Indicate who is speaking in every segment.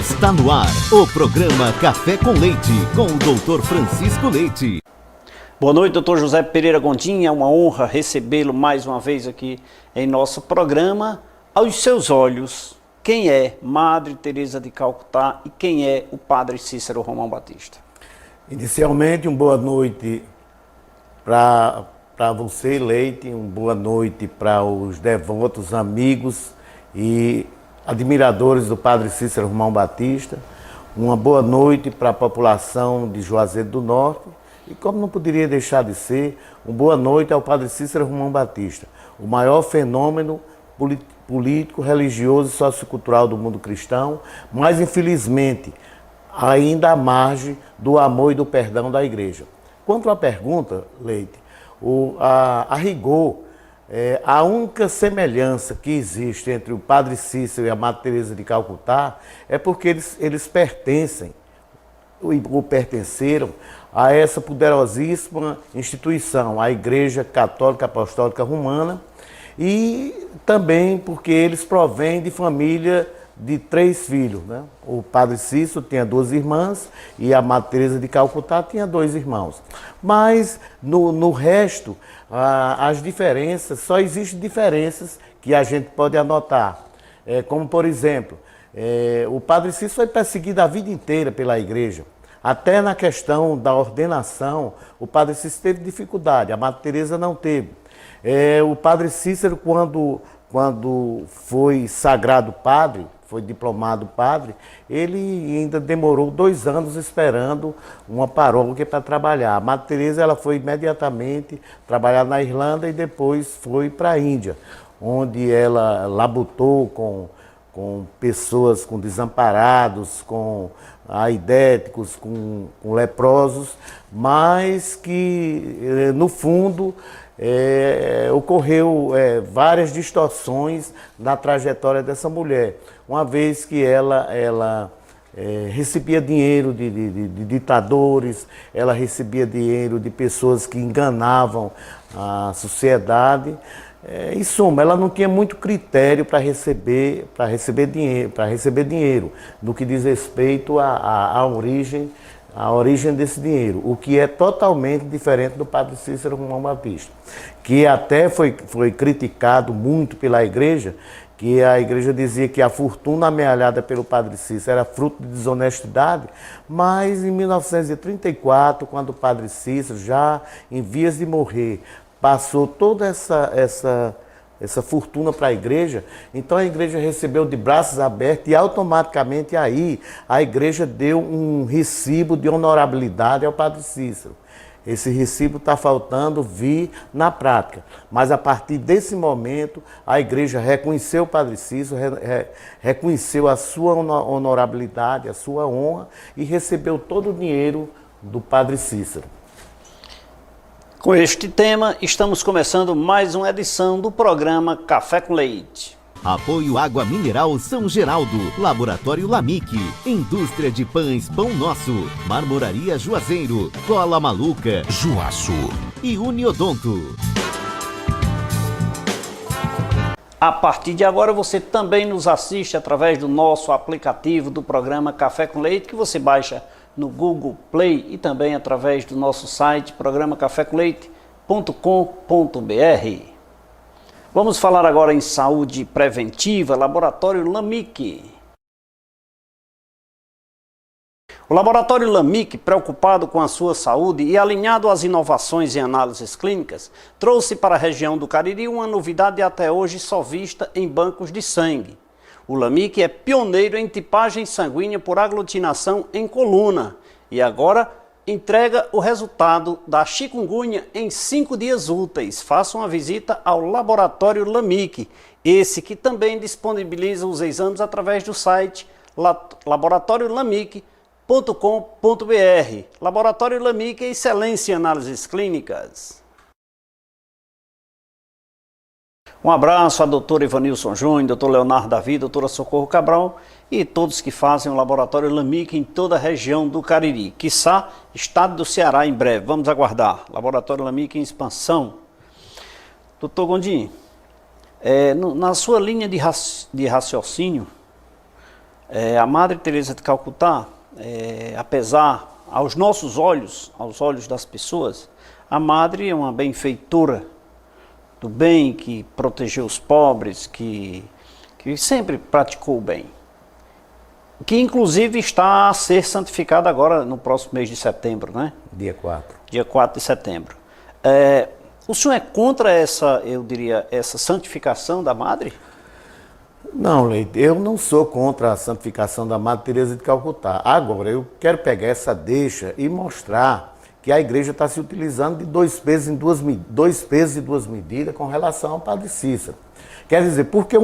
Speaker 1: Está no ar o programa Café com Leite, com o Dr. Francisco Leite.
Speaker 2: Boa noite, doutor José Pereira Gondim. É uma honra recebê-lo mais uma vez aqui em nosso programa. Aos seus olhos, quem é Madre Teresa de Calcutá e quem é o Padre Cícero Romão Batista?
Speaker 3: Inicialmente, uma boa noite para você, Leite, uma boa noite para os devotos, amigos e admiradores do Padre Cícero Romão Batista, uma boa noite para a população de Juazeiro do Norte e, como não poderia deixar de ser, uma boa noite ao Padre Cícero Romão Batista, o maior fenômeno político, religioso e sociocultural do mundo cristão, mas infelizmente ainda à margem do amor e do perdão da Igreja. Quanto à pergunta, Leite, a rigor, a única semelhança que existe entre o Padre Cícero e a Madre Teresa de Calcutá é porque eles pertencem, ou pertenceram, a essa poderosíssima instituição, a Igreja Católica Apostólica Romana, e também porque eles provêm de família de 3 filhos, né? O Padre Cícero tinha 2 irmãs e a Madre Teresa de Calcutá tinha 2 irmãos. Mas no resto, as diferenças, só existem diferenças que a gente pode anotar. Como, por exemplo, o Padre Cícero foi perseguido a vida inteira pela Igreja. Até na questão da ordenação, o Padre Cícero teve dificuldade, a Madre Teresa não teve. O Padre Cícero, quando foi sagrado padre, foi diplomado padre, ele ainda demorou 2 anos esperando uma paróquia para trabalhar. A Madre Teresa ela foi imediatamente trabalhar na Irlanda e depois foi para a Índia, onde ela labutou com pessoas, com desamparados, com aidéticos, com leprosos, mas que, no fundo, ocorreu várias distorções na trajetória dessa mulher, uma vez que ela recebia dinheiro de ditadores, ela recebia dinheiro de pessoas que enganavam a sociedade. Em suma, ela não tinha muito critério para receber dinheiro, no que diz respeito à origem desse dinheiro, o que é totalmente diferente do Padre Cícero Romão Batista, que até foi criticado muito pela Igreja, que a Igreja dizia que a fortuna amealhada pelo Padre Cícero era fruto de desonestidade, mas em 1934, quando o Padre Cícero, já em vias de morrer, passou toda essa fortuna para a Igreja, então a Igreja recebeu de braços abertos e automaticamente aí a Igreja deu um recibo de honorabilidade ao Padre Cícero. Esse recibo está faltando vir na prática, mas a partir desse momento a Igreja reconheceu o Padre Cícero, reconheceu a sua honorabilidade, a sua honra e recebeu todo o dinheiro do Padre Cícero.
Speaker 2: Com este tema, estamos começando mais uma edição do programa Café com Leite.
Speaker 1: Apoio Água Mineral São Geraldo, Laboratório Lamique, Indústria de Pães Pão Nosso, Marmoraria Juazeiro, Cola Maluca, Juaço e Uniodonto.
Speaker 2: A partir de agora você também nos assiste através do nosso aplicativo do programa Café com Leite, que você baixa no Google Play e também através do nosso site programacafécomleite.com.br. Vamos falar agora em saúde preventiva, Laboratório Lamique. O Laboratório Lamique, preocupado com a sua saúde e alinhado às inovações em análises clínicas, trouxe para a região do Cariri uma novidade até hoje só vista em bancos de sangue. O Lamique é pioneiro em tipagem sanguínea por aglutinação em coluna e agora entrega o resultado da chikungunya em 5 dias úteis. Faça uma visita ao Laboratório Lamique, esse que também disponibiliza os exames através do site laboratoriolamique.com.br. Laboratório Lamique é excelência em análises clínicas. Um abraço à doutora Ivanilson Júnior, doutor Leonardo Davi, doutora Socorro Cabral e todos que fazem o Laboratório Lamique em toda a região do Cariri, quiçá estado do Ceará em breve. Vamos aguardar. Laboratório Lamique em expansão. Doutor Gondim, na sua linha de raciocínio, A Madre Teresa de Calcutá, apesar, aos nossos olhos, aos olhos das pessoas, a Madre é uma benfeitora do bem, que protegeu os pobres, que sempre praticou o bem. Que inclusive está a ser santificada agora no próximo mês de setembro, né?
Speaker 3: Dia 4.
Speaker 2: Dia 4 de setembro. O senhor é contra essa santificação da Madre?
Speaker 3: Não, Leite, eu não sou contra a santificação da Madre Teresa de Calcutá. Agora, eu quero pegar essa deixa e mostrar que a igreja está se utilizando de dois pesos e duas medidas com relação ao Padre Cícero. Quer dizer, porque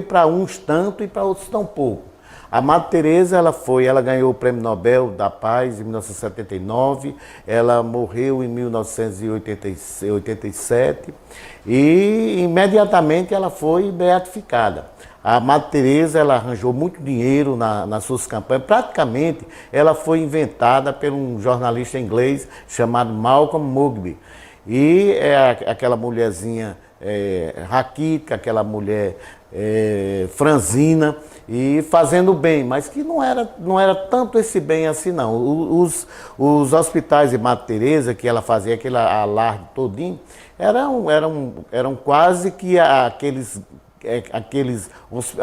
Speaker 3: para uns tanto e para outros tão pouco. A Madre Teresa, ela ganhou o Prêmio Nobel da Paz em 1979, ela morreu em 1987 e imediatamente ela foi beatificada. A Madre Teresa, ela arranjou muito dinheiro nas suas campanhas. Praticamente, ela foi inventada por um jornalista inglês chamado Malcolm Mugby. E aquela mulherzinha raquítica, aquela mulher franzina, e fazendo bem, mas que não era tanto esse bem assim não. Os hospitais de Madre Teresa, que ela fazia aquele alarde todinho, eram quase que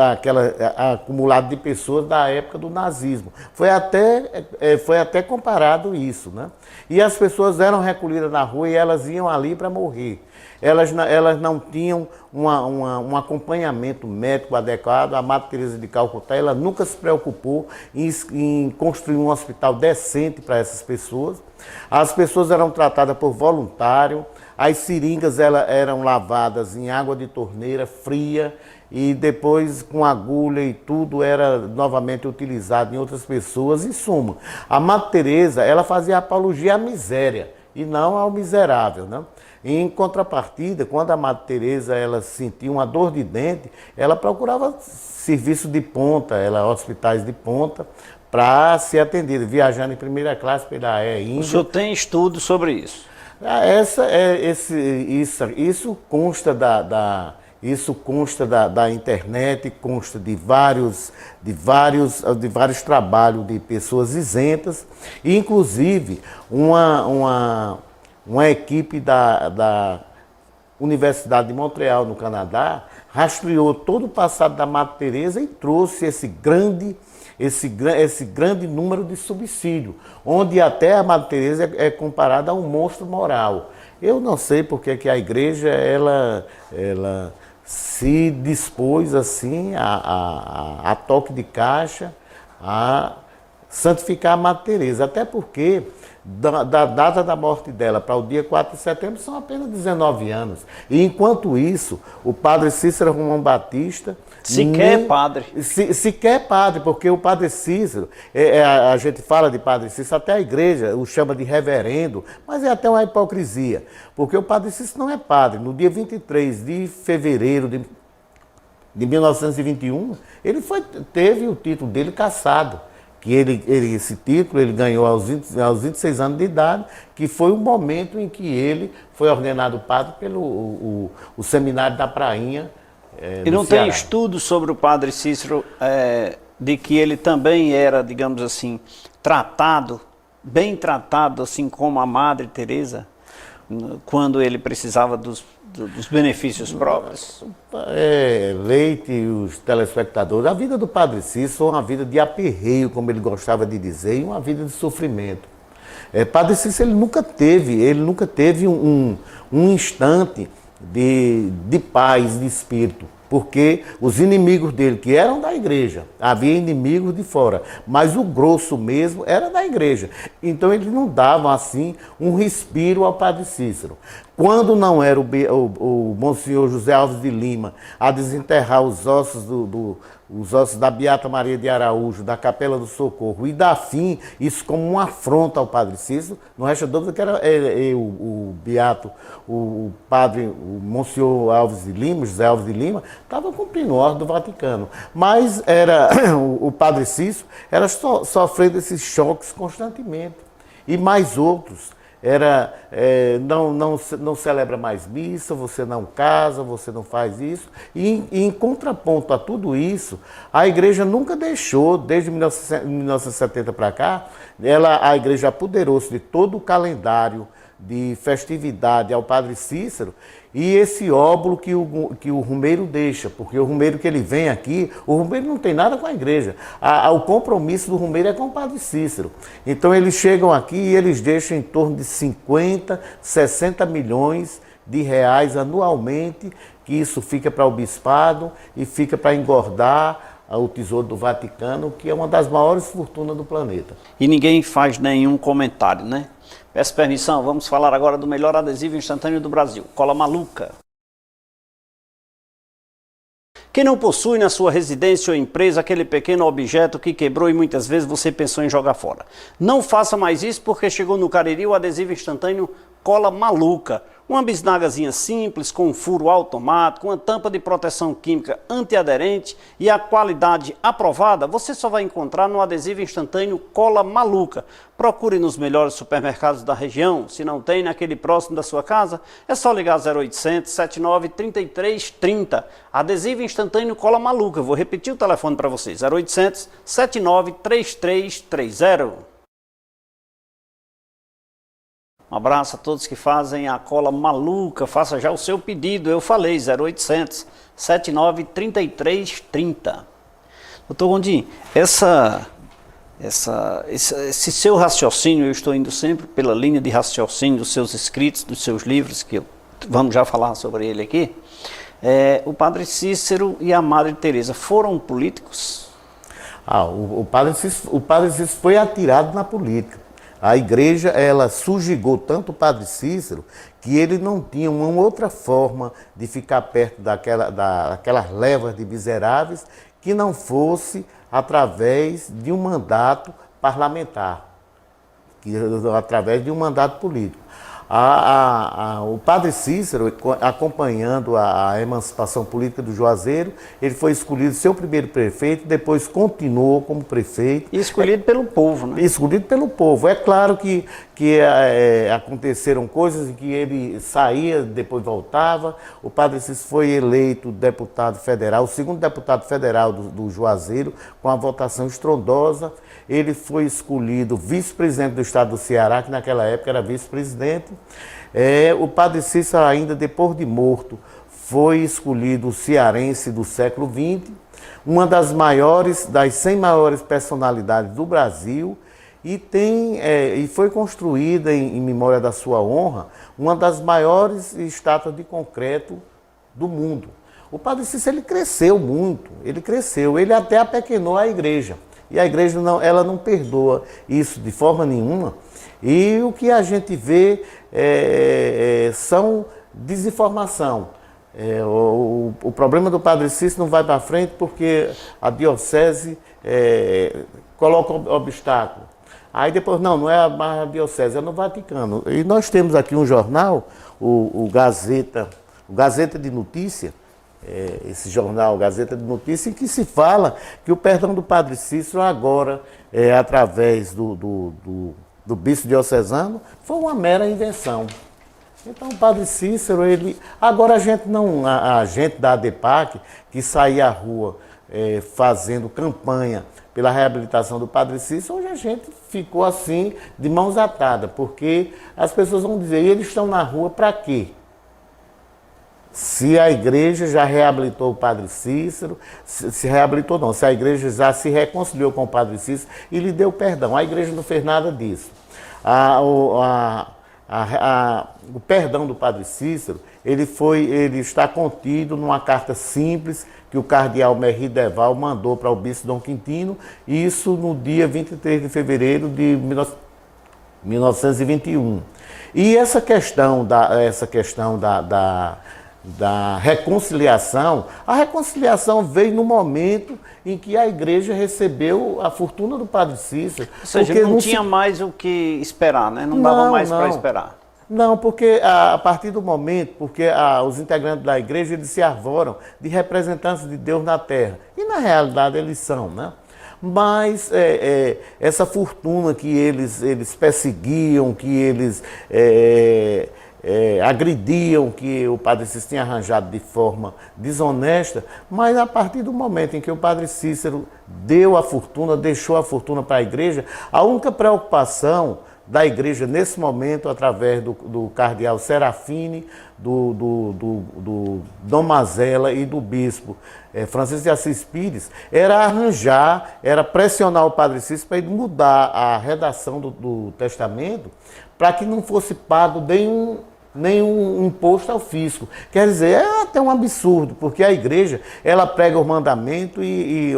Speaker 3: aquela acumulado de pessoas da época do nazismo. Foi até comparado isso, né? E as pessoas eram recolhidas na rua e elas iam ali para morrer. Elas não tinham um acompanhamento médico adequado. A Madre Teresa de Calcutá, ela nunca se preocupou em construir um hospital decente para essas pessoas. As pessoas eram tratadas por voluntário, as seringas eram lavadas em água de torneira fria e depois com agulha e tudo era novamente utilizado em outras pessoas. Em suma, a Madre Teresa, ela fazia apologia à miséria e não ao miserável, né? Em contrapartida, quando a Madre Teresa ela sentia uma dor de dente, ela procurava serviço de ponta, hospitais de ponta, para ser atendida, viajando em primeira classe pela Air Índia.
Speaker 2: O senhor tem estudo sobre isso?
Speaker 3: Isso consta da internet, consta de vários trabalhos de pessoas isentas, e inclusive uma equipe da Universidade de Montreal, no Canadá, rastreou todo o passado da Madre Teresa e trouxe esse grande número de subsídio, onde até a Madre Teresa é comparada a um monstro moral. Eu não sei porque que a igreja ela se dispôs assim a toque de caixa a santificar a Madre Teresa, até porque da data da morte dela para o dia 4 de setembro são apenas 19 anos. E enquanto isso, o padre Cícero Romão Batista...
Speaker 2: Sequer padre.
Speaker 3: Sequer padre, porque o padre Cícero, a gente fala de padre Cícero, até a igreja o chama de reverendo, mas é até uma hipocrisia, porque o padre Cícero não é padre. No dia 23 de fevereiro de 1921, ele teve o título dele cassado. Esse título ele ganhou aos 26 anos de idade, que foi o momento em que ele foi ordenado padre pelo o seminário da Prainha.
Speaker 2: E não tem estudo sobre o padre Cícero, de que ele também era, digamos assim, bem tratado, assim como a Madre Teresa, quando ele precisava dos benefícios próprios?
Speaker 3: Leite e os telespectadores, a vida do padre Cícero foi uma vida de aperreio, como ele gostava de dizer, e uma vida de sofrimento. Padre Cícero ele nunca teve um instante de paz, de espírito, porque os inimigos dele, que eram da igreja, havia inimigos de fora, mas o grosso mesmo era da igreja. Então eles não davam assim um respiro ao padre Cícero. Quando não era o Monsenhor José Alves de Lima a desenterrar os ossos da Beata Maria de Araújo, da Capela do Socorro, e dar fim, isso como uma afronta ao padre Cícero, não resta dúvida que era o Monsenhor Alves de Lima, José Alves de Lima, estava cumprindo ordem do Vaticano. Mas o padre Cícero era sofrendo esses choques constantemente. E mais outros. não celebra mais missa, você não casa, você não faz isso. E em contraponto a tudo isso, a igreja nunca deixou, desde 1970 para cá, a igreja apoderou-se de todo o calendário de festividade ao Padre Cícero e esse óbolo que o romeiro deixa, porque o romeiro que ele vem aqui, o romeiro não tem nada com a igreja, o compromisso do romeiro é com o Padre Cícero. Então eles chegam aqui e eles deixam em torno de 50, 60 milhões de reais anualmente, que isso fica para o bispado e fica para engordar o Tesouro do Vaticano, que é uma das maiores fortunas do planeta.
Speaker 2: E ninguém faz nenhum comentário, né? Peço permissão, vamos falar agora do melhor adesivo instantâneo do Brasil, Cola Maluca. Quem não possui na sua residência ou empresa aquele pequeno objeto que quebrou e muitas vezes você pensou em jogar fora? Não faça mais isso porque chegou no Cariri o adesivo instantâneo Cola Maluca. Uma bisnagazinha simples, com um furo automático, uma tampa de proteção química antiaderente e a qualidade aprovada, você só vai encontrar no adesivo instantâneo Cola Maluca. Procure nos melhores supermercados da região. Se não tem naquele próximo da sua casa, é só ligar 0800 79 33 30. Adesivo instantâneo Cola Maluca. Vou repetir o telefone para vocês. 0800 79 33 30. Um abraço a todos que fazem a Cola Maluca. Faça já o seu pedido. Eu falei, 0800 79 33 30. Doutor Gondim, esse seu raciocínio, eu estou indo sempre pela linha de raciocínio dos seus escritos, dos seus livros, que vamos já falar sobre ele aqui. O Padre Cícero e a Madre Teresa foram políticos?
Speaker 3: O Padre Cícero foi atirado na política. A igreja, ela subjugou tanto o Padre Cícero que ele não tinha uma outra forma de ficar perto daquelas levas de miseráveis que não fosse através de um mandato parlamentar, através de um mandato político. O Padre Cícero, acompanhando a emancipação política do Juazeiro, ele foi escolhido seu primeiro prefeito, depois continuou como prefeito.
Speaker 2: E escolhido pelo povo, né?
Speaker 3: Escolhido pelo povo. É claro que aconteceram coisas em que ele saía, depois voltava. O Padre Cícero foi eleito deputado federal, o segundo deputado federal do Juazeiro, com a votação estrondosa. Ele foi escolhido vice-presidente do estado do Ceará, que naquela época era vice-presidente. O Padre Cícero, ainda depois de morto, foi escolhido o cearense do século XX, uma das 100 maiores personalidades do Brasil, e foi construída, em memória da sua honra, uma das maiores estátuas de concreto do mundo. O Padre Cícero, ele cresceu muito, ele até apequenou a igreja. E a igreja ela não perdoa isso de forma nenhuma. E o que a gente vê são desinformação. O problema do Padre Cícero não vai para frente porque a diocese coloca obstáculo. Aí depois, não é mais a diocese, é no Vaticano. E nós temos aqui um jornal, o Gazeta de Notícia, esse jornal Gazeta de Notícia, em que se fala que o perdão do Padre Cícero agora, através do bispo diocesano, foi uma mera invenção. Então o Padre Cícero, agora a gente da ADEPAC, que saía à rua fazendo campanha pela reabilitação do Padre Cícero, hoje a gente ficou assim, de mãos atadas, porque as pessoas vão dizer, e eles estão na rua para quê? Se a igreja já reabilitou o Padre Cícero, se reabilitou não, se a igreja já se reconciliou com o Padre Cícero e lhe deu perdão, a igreja não fez nada disso. O perdão do Padre Cícero, ele está contido numa carta simples que o cardeal Merri Deval mandou para o bispo Dom Quintino, isso no dia 23 de fevereiro de 1921. E essa questão da reconciliação, a reconciliação veio no momento em que a igreja recebeu a fortuna do Padre Cícero.
Speaker 2: Ou seja, não tinha mais o que esperar, né? Não dava mais para esperar.
Speaker 3: Não, porque a partir do momento, porque os integrantes da igreja, eles se arvoram de representantes de Deus na terra. E na realidade eles são, né? mas essa fortuna que eles perseguiam, que eles agrediam, que o Padre Cícero tinha arranjado de forma desonesta, mas a partir do momento em que o Padre Cícero deu a fortuna, deixou a fortuna para a igreja, a única preocupação da igreja nesse momento, através do cardeal Serafine, do Dom Mazella e do bispo Francisco de Assis Pires, era pressionar o Padre Cícero para ele mudar a redação do testamento para que não fosse pago nenhum imposto ao fisco. Quer dizer, é até um absurdo, porque a igreja, ela prega o mandamento e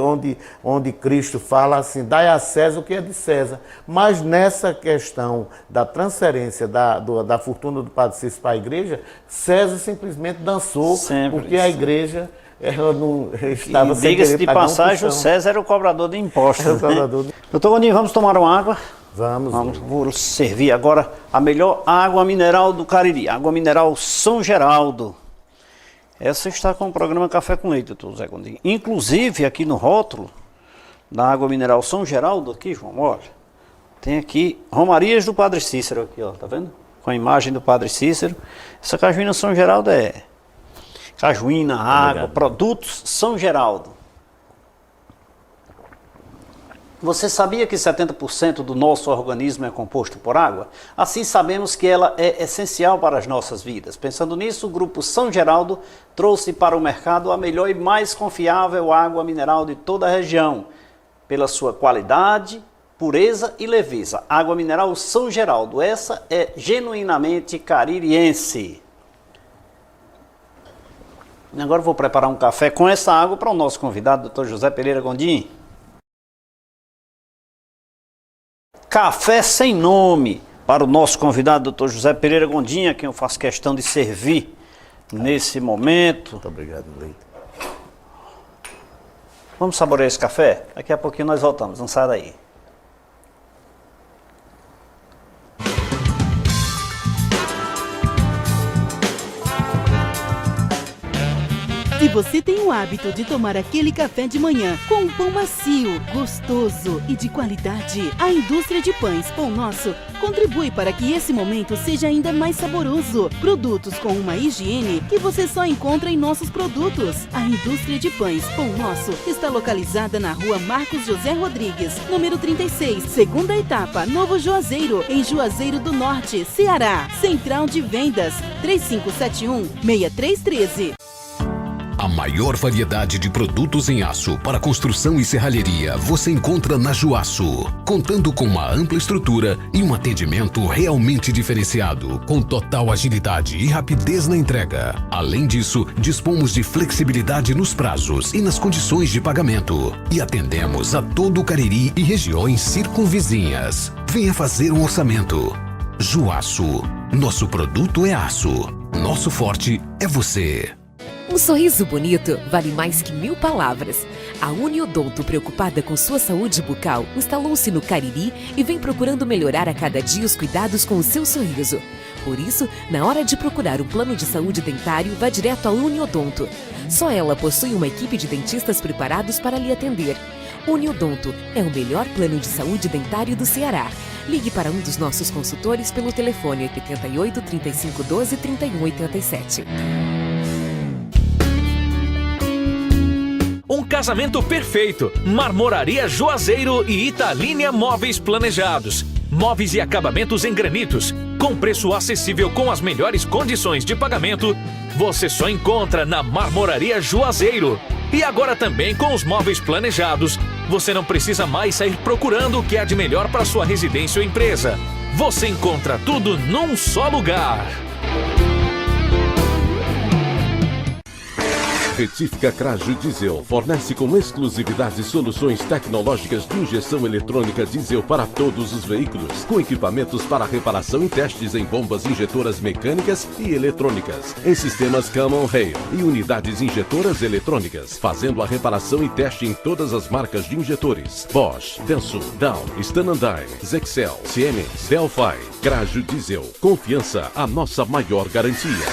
Speaker 3: onde Cristo fala assim, dai a César o que é de César. Mas nessa questão da transferência da fortuna do Padre Cícero para a igreja, César simplesmente dançou, porque a igreja ela não estava sem
Speaker 2: diga-se de passagem, o César era o cobrador de impostos. Doutor Gondim, vamos tomar uma água?
Speaker 3: Vamos.
Speaker 2: Vou servir agora a melhor água mineral do Cariri, água mineral São Geraldo. Essa está com o programa Café com Leite, doutor Zé Gondim. Inclusive, aqui no rótulo da água mineral São Geraldo, aqui, João, olha, tem aqui Romarias do Padre Cícero, aqui, ó, tá vendo? Com a imagem do Padre Cícero. Essa cajuína São Geraldo é cajuína, água, produtos São Geraldo. Você sabia que 70% do nosso organismo é composto por água? Assim sabemos que ela é essencial para as nossas vidas. Pensando nisso, o Grupo São Geraldo trouxe para o mercado a melhor e mais confiável água mineral de toda a região, pela sua qualidade, pureza e leveza. Água mineral São Geraldo, essa é genuinamente caririense. Agora eu vou preparar um café com essa água para o nosso convidado, Dr. José Pereira Gondim. Café sem nome para o nosso convidado, Dr. José Pereira Gondim, a quem eu faço questão de servir nesse momento.
Speaker 3: Muito obrigado, Leite.
Speaker 2: Vamos saborear esse café? Daqui a pouquinho nós voltamos, não sai daí.
Speaker 4: Se você tem o hábito de tomar aquele café de manhã com um pão macio, gostoso e de qualidade, a indústria de pães Pão Nosso contribui para que esse momento seja ainda mais saboroso. Produtos com uma higiene que você só encontra em nossos produtos. A indústria de pães Pão Nosso está localizada na rua Marcos José Rodrigues, número 36, segunda etapa, Novo Juazeiro, em Juazeiro do Norte, Ceará. Central de Vendas, 3571-6313.
Speaker 5: A maior variedade de produtos em aço para construção e serralheria você encontra na Juaço, contando com uma ampla estrutura e um atendimento realmente diferenciado, com total agilidade e rapidez na entrega. Além disso, dispomos de flexibilidade nos prazos e nas condições de pagamento. E atendemos a todo o Cariri e regiões circunvizinhas. Venha fazer um orçamento. Juaço. Nosso produto é aço. Nosso forte é você.
Speaker 6: Um sorriso bonito vale mais que 1000 palavras. A Uniodonto, preocupada com sua saúde bucal, instalou-se no Cariri e vem procurando melhorar a cada dia os cuidados com o seu sorriso. Por isso, na hora de procurar um plano de saúde dentário, vá direto à Uniodonto. Só ela possui uma equipe de dentistas preparados para lhe atender. Uniodonto é o melhor plano de saúde dentário do Ceará. Ligue para um dos nossos consultores pelo telefone 88 35 12 31 87.
Speaker 7: Um casamento perfeito. Marmoraria Juazeiro e Italínia Móveis Planejados. Móveis e acabamentos em granitos. Com preço acessível com as melhores condições de pagamento. Você só encontra na Marmoraria Juazeiro. E agora também com os móveis planejados. Você não precisa mais sair procurando o que há de melhor para sua residência ou empresa. Você encontra tudo num só lugar.
Speaker 8: Retífica Craju Diesel fornece com exclusividade soluções tecnológicas de injeção eletrônica diesel para todos os veículos, com equipamentos para reparação e testes em bombas injetoras mecânicas e eletrônicas, em sistemas Common Rail e unidades injetoras eletrônicas, fazendo a reparação e teste em todas as marcas de injetores: Bosch, Denso, Dow, Stanandine, Zexel, Siemens, Delphi. Craju Diesel, confiança, a nossa maior garantia.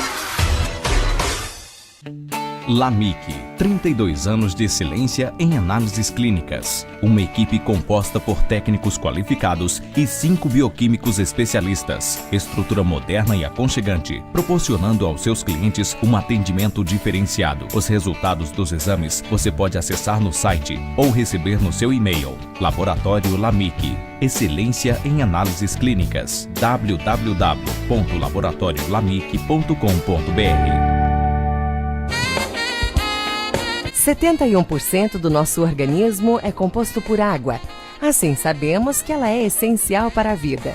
Speaker 1: LAMIC,
Speaker 9: 32 anos de excelência em análises clínicas. Uma equipe composta por técnicos qualificados e 5 bioquímicos especialistas. Estrutura moderna e aconchegante, proporcionando aos seus clientes um atendimento diferenciado. Os resultados dos exames você pode acessar no site ou receber no seu e-mail. Laboratório LAMIC. Excelência em análises clínicas. www.laboratoriolamic.com.br
Speaker 6: 71% do nosso organismo é composto por água. Assim, sabemos que ela é essencial para a vida.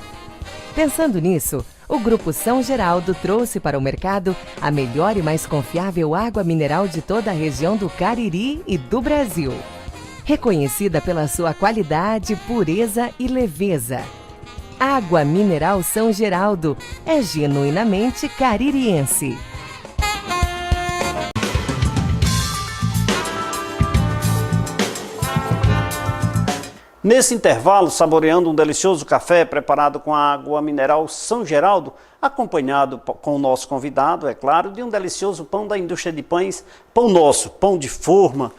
Speaker 6: Pensando nisso, o Grupo São Geraldo trouxe para o mercado a melhor e mais confiável água mineral de toda a região do Cariri e do Brasil. Reconhecida pela sua qualidade, pureza e leveza. Água Mineral São Geraldo é genuinamente caririense.
Speaker 2: Nesse intervalo, saboreando um delicioso café preparado com a água mineral São Geraldo, acompanhado com o nosso convidado, é claro, de um delicioso pão da indústria de pães, Pão Nosso, pão de forma,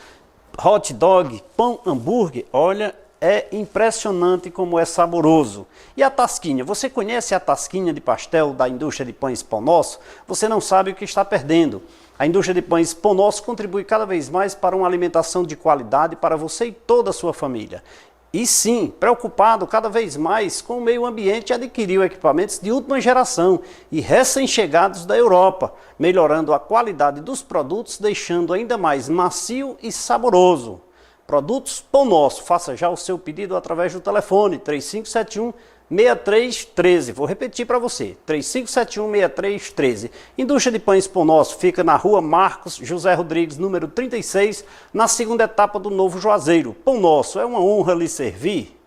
Speaker 2: hot dog, pão hambúrguer. Olha, é impressionante como é saboroso. E a tasquinha? Você conhece a tasquinha de pastel da indústria de pães Pão Nosso? Você não sabe o que está perdendo. A indústria de pães Pão Nosso contribui cada vez mais para uma alimentação de qualidade para você e toda a sua família. E sim, preocupado cada vez mais com o meio ambiente, adquiriu equipamentos de última geração e recém-chegados da Europa, melhorando a qualidade dos produtos, deixando ainda mais macio e saboroso. Produtos Pão Nosso. Faça já o seu pedido através do telefone 3571-6313. Vou repetir para você, 3571-6313. Indústria de Pães Pão Nosso fica na rua Marcos José Rodrigues, número 36, na segunda etapa do Novo Juazeiro. Pão Nosso, é uma honra lhe servir.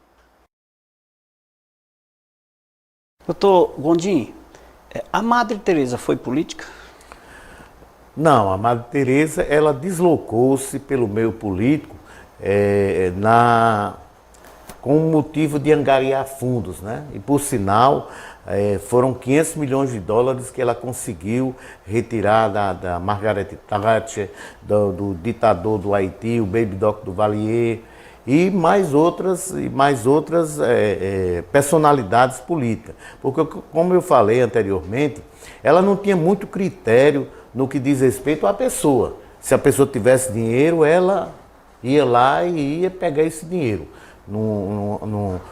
Speaker 2: Doutor Gondim, a Madre Teresa foi política?
Speaker 3: Não, a Madre Teresa, ela deslocou-se pelo meio político com o motivo de angariar fundos, né? E por sinal, foram 500 milhões de dólares que ela conseguiu retirar da Margaret Thatcher, do ditador do Haiti, o Baby Doc do Valier, e mais outras personalidades políticas. Porque, como eu falei anteriormente, ela não tinha muito critério no que diz respeito à pessoa. Se a pessoa tivesse dinheiro, ela ia lá e ia pegar esse dinheiro.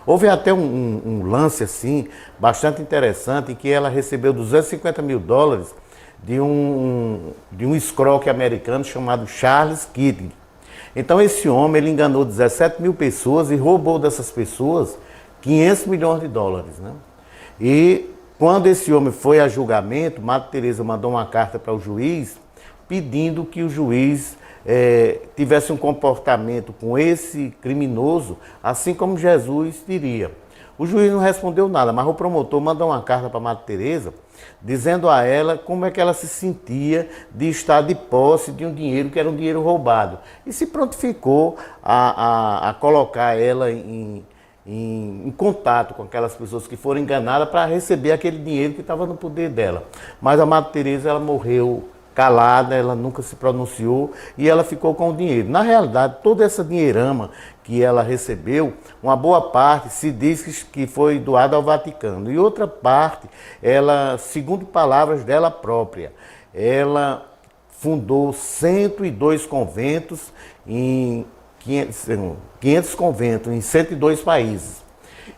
Speaker 3: Houve até um lance assim, bastante interessante, em que ela recebeu 250 mil dólares de um escroque americano chamado Charles Keating. Então esse homem, ele enganou 17 mil pessoas e roubou dessas pessoas 500 milhões de dólares, né? E quando esse homem foi a julgamento, Madre Teresa mandou uma carta para o juiz pedindo que o juiz tivesse um comportamento com esse criminoso, assim como Jesus diria. O juiz não respondeu nada, mas o promotor mandou uma carta para Madre Teresa, dizendo a ela como é que ela se sentia de estar de posse de um dinheiro que era um dinheiro roubado. E se prontificou a colocar ela em contato com aquelas pessoas que foram enganadas para receber aquele dinheiro que estava no poder dela. Mas a Madre Teresa, ela morreu calada, ela nunca se pronunciou e ela ficou com o dinheiro. Na realidade, toda essa dinheirama que ela recebeu, uma boa parte se diz que foi doada ao Vaticano. E outra parte, ela, segundo palavras dela própria, ela fundou 102 conventos em 500 conventos em 102 países.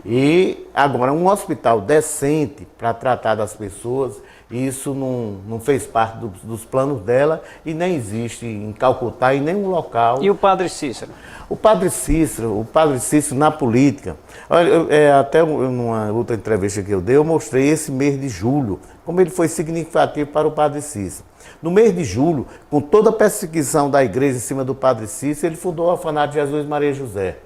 Speaker 3: E agora um hospital decente para tratar das pessoas, isso não fez parte dos planos dela e nem existe em Calcutá, em nenhum local.
Speaker 2: E o Padre Cícero? O Padre Cícero
Speaker 3: na política. Olha, até numa outra entrevista que eu dei, eu mostrei esse mês de julho, como ele foi significativo para o Padre Cícero. No mês de julho, com toda a perseguição da igreja em cima do Padre Cícero, ele fundou o Orfanato de Jesus Maria José.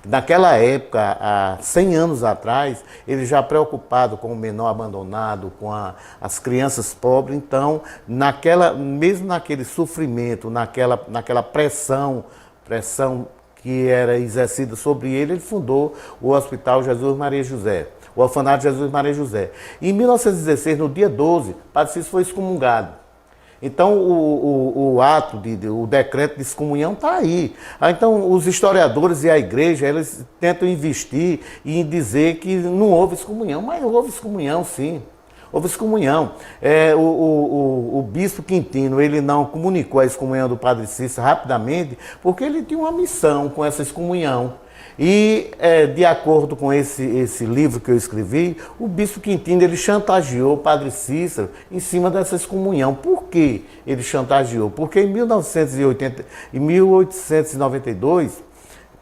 Speaker 3: Naquela época, há 100 anos atrás, ele já preocupado com o menor abandonado, com as crianças pobres. Então, mesmo naquele sofrimento, naquela pressão que era exercida sobre ele, ele fundou o Hospital Jesus Maria José, o Orfanato Jesus Maria José. E em 1916, no dia 12, Padre Cícero foi excomungado. Então, o ato, o decreto de excomunhão está aí. Então, os historiadores e a igreja, eles tentam investir em dizer que não houve excomunhão, mas houve excomunhão, sim. Houve excomunhão. O bispo Quintino, ele não comunicou a excomunhão do padre Cícero rapidamente, porque ele tinha uma missão com essa excomunhão. E, de acordo com esse livro que eu escrevi, o bispo Quintino, ele chantageou o padre Cícero em cima dessa excomunhão. Por que ele chantageou? Porque em 1892,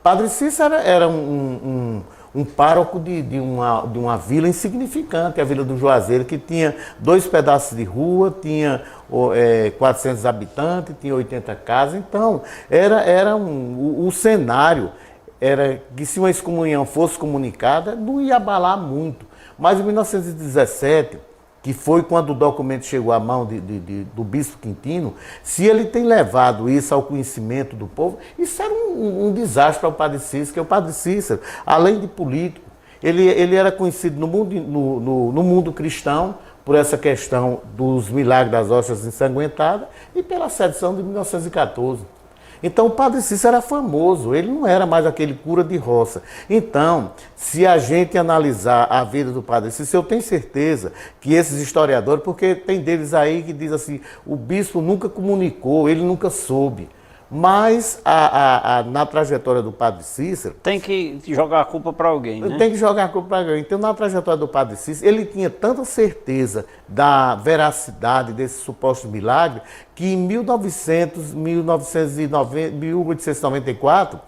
Speaker 3: padre Cícero era um pároco de uma vila insignificante, a Vila do Juazeiro, que tinha 2 pedaços de rua, tinha 400 habitantes, tinha 80 casas. Então, o cenário era que, se uma excomunhão fosse comunicada, não ia abalar muito. Mas em 1917, que foi quando o documento chegou à mão do bispo Quintino, se ele tem levado isso ao conhecimento do povo, isso era um desastre para o padre Cícero, porque o padre Cícero, além de político, ele era conhecido no mundo cristão por essa questão dos milagres das hóstias ensanguentadas e pela sedição de 1914. Então o padre Cícero era famoso, ele não era mais aquele cura de roça. Então, se a gente analisar a vida do padre Cícero, eu tenho certeza que esses historiadores, porque tem deles aí que diz assim, o bispo nunca comunicou, ele nunca soube. Mas na trajetória do padre Cícero...
Speaker 2: Tem que jogar a culpa para alguém, né?
Speaker 3: Tem que jogar a culpa para alguém. Então, na trajetória do padre Cícero, ele tinha tanta certeza veracidade desse suposto milagre, que em 1894,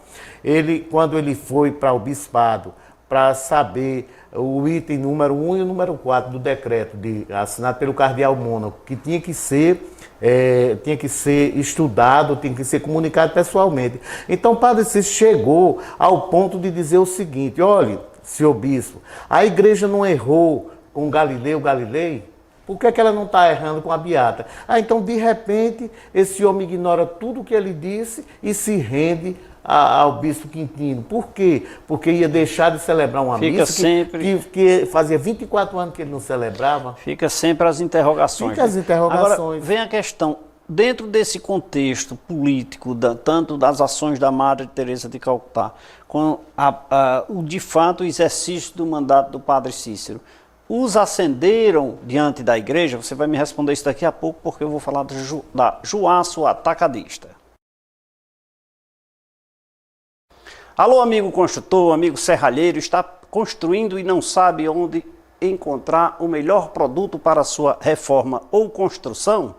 Speaker 3: quando ele foi para o bispado para saber o item número 1 e o número 4 do decreto assinado pelo cardeal Mônaco, que tinha que ser estudado, tinha que ser comunicado pessoalmente. Então o padre Cícero chegou ao ponto de dizer o seguinte: olha, senhor bispo, a igreja não errou com Galileu Galilei, por que ela não está errando com a Beata? Então, de repente, esse homem ignora tudo o que ele disse e se rende ao bispo Quintino. Por quê? Porque ia deixar de celebrar uma missa que fazia 24 anos que ele não celebrava.
Speaker 2: Fica sempre as interrogações.
Speaker 3: Fica as interrogações.
Speaker 2: Agora, vem a questão, dentro desse contexto político, tanto das ações da Madre Teresa de Calcutá, com de fato o exercício do mandato do padre Cícero, os acenderam diante da igreja? Você vai me responder isso daqui a pouco, porque eu vou falar da Juaço Atacadista. Alô, amigo construtor, amigo serralheiro, está construindo e não sabe onde encontrar o melhor produto para a sua reforma ou construção?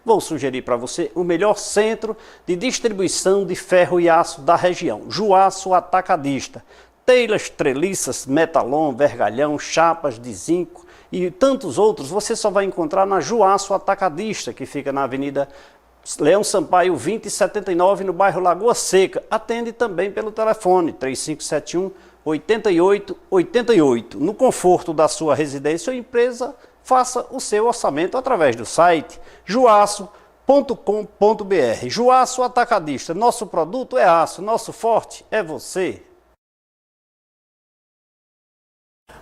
Speaker 2: Vou sugerir para você o melhor centro de distribuição de ferro e aço da região, Juaço Atacadista. Telhas, treliças, metalon, vergalhão, chapas de zinco e tantos outros você só vai encontrar na Juaço Atacadista, que fica na Avenida Leão Sampaio 2079, no bairro Lagoa Seca. Atende também pelo telefone 3571-8888. No conforto da sua residência ou empresa, faça o seu orçamento através do site juaço.com.br. Juaço Atacadista, nosso produto é aço, nosso forte é você.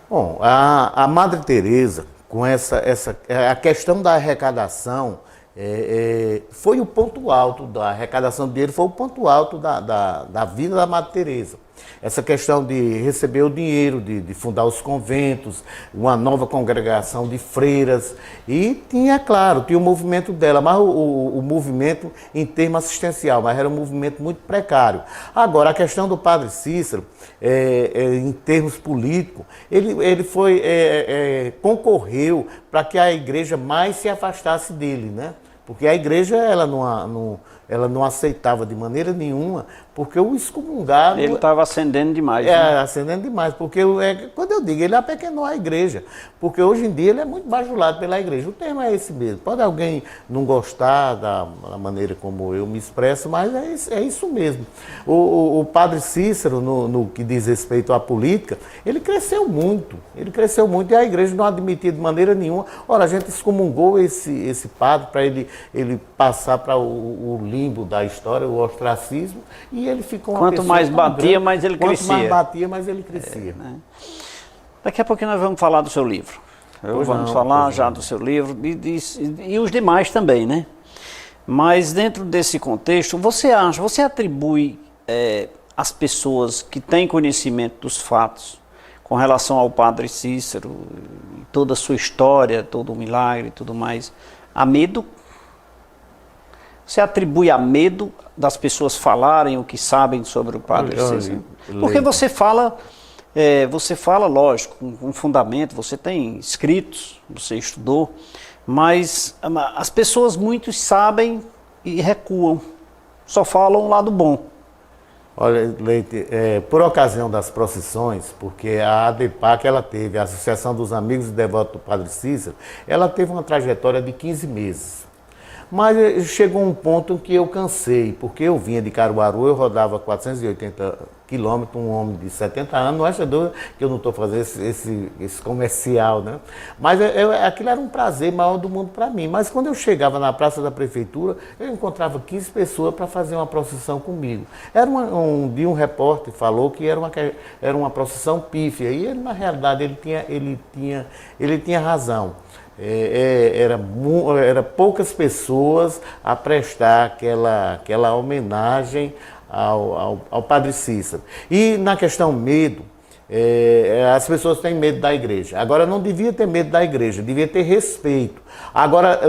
Speaker 3: Bom, a Madre Teresa, com a questão da arrecadação, foi o ponto alto da arrecadação dele, foi o ponto alto da vida da Madre Teresa. Essa questão de receber o dinheiro, de fundar os conventos, uma nova congregação de freiras, e tinha o movimento dela, mas o movimento em termo assistencial, mas era um movimento muito precário. Agora, a questão do padre Cícero, em termos políticos, ele concorreu para que a igreja mais se afastasse dele, né? Porque a igreja ela não aceitava de maneira nenhuma, porque o excomungado...
Speaker 2: Ele estava ascendendo demais.
Speaker 3: Ascendendo demais, porque quando eu digo, ele apequenou a igreja, porque hoje em dia ele é muito bajulado pela igreja. O tema é esse mesmo. Pode alguém não gostar da maneira como eu me expresso, mas é isso mesmo. O padre Cícero, no que diz respeito à política, ele cresceu muito e a igreja não admitia de maneira nenhuma. Ora, a gente excomungou esse padre para ele passar para o limbo da história, o ostracismo, e ele ficou uma
Speaker 2: Quanto mais batia, mais ele crescia.
Speaker 3: Quanto mais batia, mais ele crescia.
Speaker 2: Né? Daqui a pouquinho nós vamos falar do seu livro. Vamos falar já do seu livro e os demais também, né? Mas dentro desse contexto, você atribui as pessoas que têm conhecimento dos fatos com relação ao Padre Cícero, toda a sua história, todo o milagre e tudo mais, a medo? Você atribui a medo das pessoas falarem o que sabem sobre o Padre Cícero? Porque você fala, lógico, com fundamento, você tem escritos, você estudou, mas as pessoas muitos sabem e recuam, só falam o lado bom.
Speaker 3: Olha, Leite, por ocasião das procissões, porque a ADEPAC, ela teve, a Associação dos Amigos e Devotos do Padre Cícero, ela teve uma trajetória de 15 meses. Mas chegou um ponto em que eu cansei, porque eu vinha de Caruaru, eu rodava 480 quilômetros, um homem de 70 anos, não acha dúvida que eu não estou fazendo esse comercial, né? Mas aquilo era um prazer maior do mundo para mim. Mas quando eu chegava na Praça da Prefeitura, eu encontrava 15 pessoas para fazer uma procissão comigo. Era um dia um repórter falou que era uma procissão pífia, e ele, na realidade ele tinha razão. Era poucas pessoas a prestar aquela homenagem ao Padre Cícero. E na questão medo, as pessoas têm medo da igreja. Agora, não devia ter medo da igreja, devia ter respeito. Agora,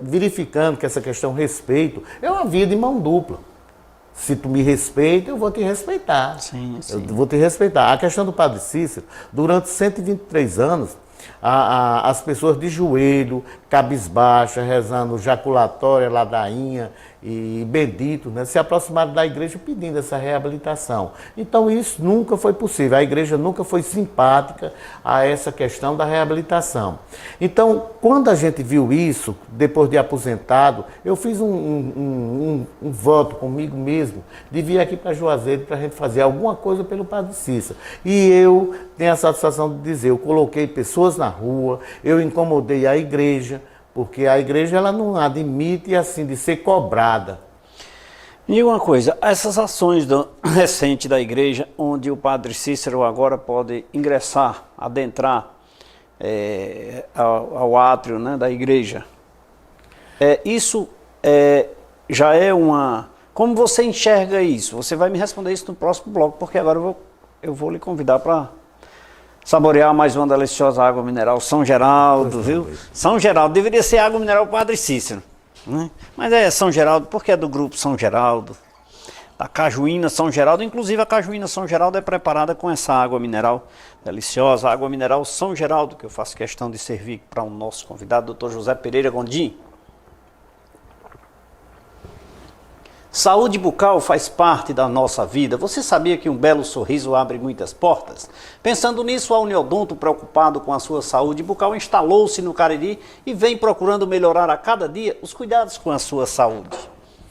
Speaker 3: verificando que essa questão respeito é uma via de mão dupla. Se tu me respeita, eu vou te respeitar.
Speaker 2: Sim.
Speaker 3: Eu vou te respeitar. A questão do Padre Cícero, durante 123 anos, as pessoas de joelho, cabisbaixa, rezando jaculatória, ladainha e bendito, né, se aproximaram da igreja pedindo essa reabilitação. Então isso nunca foi possível, a igreja nunca foi simpática a essa questão da reabilitação. Então, quando a gente viu isso, depois de aposentado, eu fiz um voto comigo mesmo de vir aqui para Juazeiro para a gente fazer alguma coisa pelo Padre Cícero. E eu tenho a satisfação de dizer, eu coloquei pessoas na rua, eu incomodei a igreja, porque a igreja ela não admite assim de ser cobrada.
Speaker 2: E uma coisa, essas ações recentes da igreja, onde o Padre Cícero agora pode ingressar, adentrar ao átrio, né, da igreja, isso já é uma... Como você enxerga isso? Você vai me responder isso no próximo bloco, porque agora eu vou lhe convidar para saborear mais uma deliciosa água mineral São Geraldo, viu? São Geraldo, deveria ser água mineral Padre Cícero, né? Mas é São Geraldo, porque é do grupo São Geraldo, da Cajuína São Geraldo. Inclusive a Cajuína São Geraldo é preparada com essa água mineral deliciosa, água mineral São Geraldo, que eu faço questão de servir para o nosso convidado, Dr. José Pereira Gondim. Saúde bucal faz parte da nossa vida. Você sabia que um belo sorriso abre muitas portas? Pensando nisso, a Uniodonto, preocupado com a sua saúde bucal, instalou-se no Cariri e vem procurando melhorar a cada dia os cuidados com a sua saúde.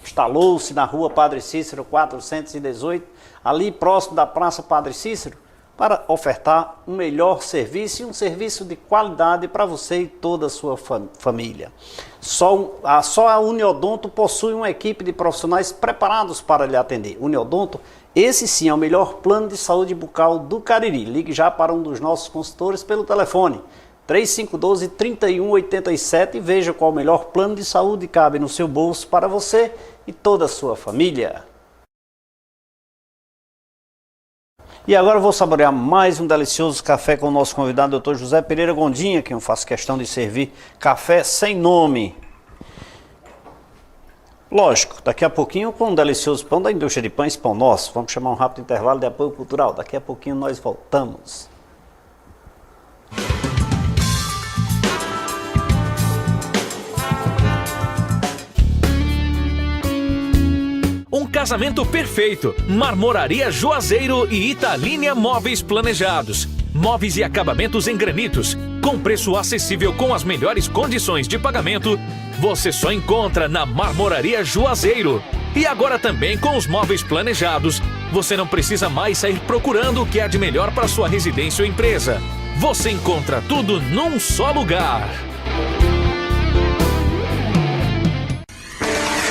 Speaker 2: Instalou-se na rua Padre Cícero 418, ali próximo da Praça Padre Cícero, para ofertar um melhor serviço e um serviço de qualidade para você e toda a sua família. Só a Uniodonto possui uma equipe de profissionais preparados para lhe atender. Uniodonto, esse sim é o melhor plano de saúde bucal do Cariri. Ligue já para um dos nossos consultores pelo telefone 3512-3187 e veja qual o melhor plano de saúde cabe no seu bolso para você e toda a sua família. E agora eu vou saborear mais um delicioso café com o nosso convidado, Dr. José Pereira Gondim, que eu faço questão de servir café sem nome. Lógico, daqui a pouquinho com um delicioso pão da indústria de pães, Pão Nosso. Vamos chamar um rápido intervalo de apoio cultural. Daqui a pouquinho nós voltamos.
Speaker 7: Um casamento perfeito. Marmoraria Juazeiro e Italínia Móveis Planejados. Móveis e acabamentos em granitos. Com preço acessível com as melhores condições de pagamento. Você só encontra na Marmoraria Juazeiro. E agora também com os móveis planejados. Você não precisa mais sair procurando o que há de melhor para sua residência ou empresa. Você encontra tudo num só lugar.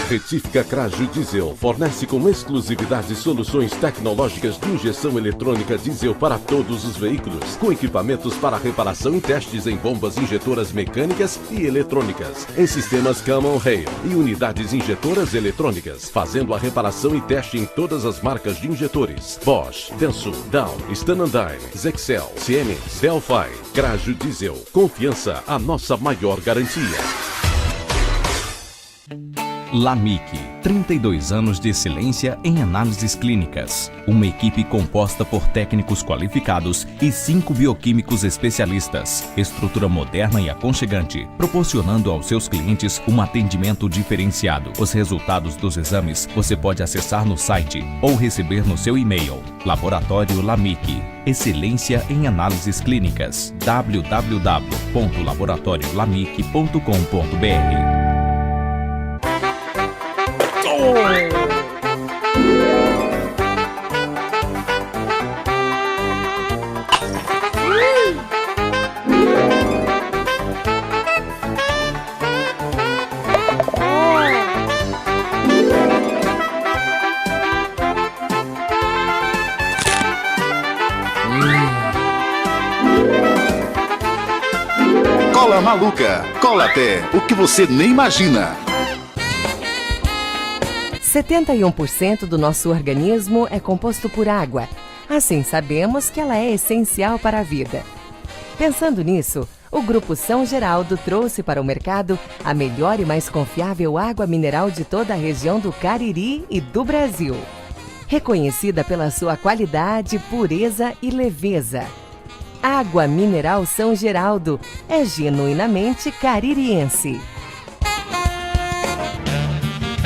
Speaker 8: Retífica Craju Diesel fornece com exclusividade soluções tecnológicas de injeção eletrônica diesel para todos os veículos, com equipamentos para reparação e testes em bombas injetoras mecânicas e eletrônicas, em sistemas Common Rail e unidades injetoras eletrônicas, fazendo a reparação e teste em todas as marcas de injetores: Bosch, Denso, Dow, Stanandine, Zexel, Siemens, Delphi. Craju Diesel, confiança, a nossa maior garantia.
Speaker 9: LAMIC, 32 anos de excelência em análises clínicas. Uma equipe composta por técnicos qualificados e 5 bioquímicos especialistas. Estrutura moderna e aconchegante, proporcionando aos seus clientes um atendimento diferenciado. Os resultados dos exames você pode acessar no site ou receber no seu e-mail. Laboratório LAMIC, excelência em análises clínicas. www.laboratoriolamic.com.br.
Speaker 10: Cola Maluca, cola até o que você nem imagina.
Speaker 6: 71% do nosso organismo é composto por água. Assim, sabemos que ela é essencial para a vida. Pensando nisso, o Grupo São Geraldo trouxe para o mercado a melhor e mais confiável água mineral de toda a região do Cariri e do Brasil. Reconhecida pela sua qualidade, pureza e leveza. Água Mineral São Geraldo é genuinamente caririense.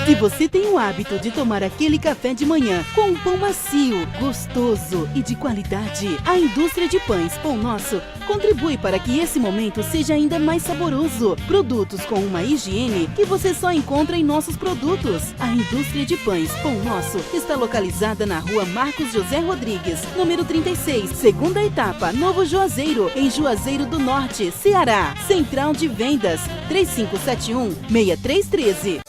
Speaker 4: Se você tem o hábito de tomar aquele café de manhã com um pão macio, gostoso e de qualidade, a indústria de pães Pão Nosso contribui para que esse momento seja ainda mais saboroso. Produtos com uma higiene que você só encontra em nossos produtos. A indústria de pães Pão Nosso está localizada na rua Marcos José Rodrigues, número 36, segunda etapa, Novo Juazeiro, em Juazeiro do Norte, Ceará. Central de Vendas, 3571-6313.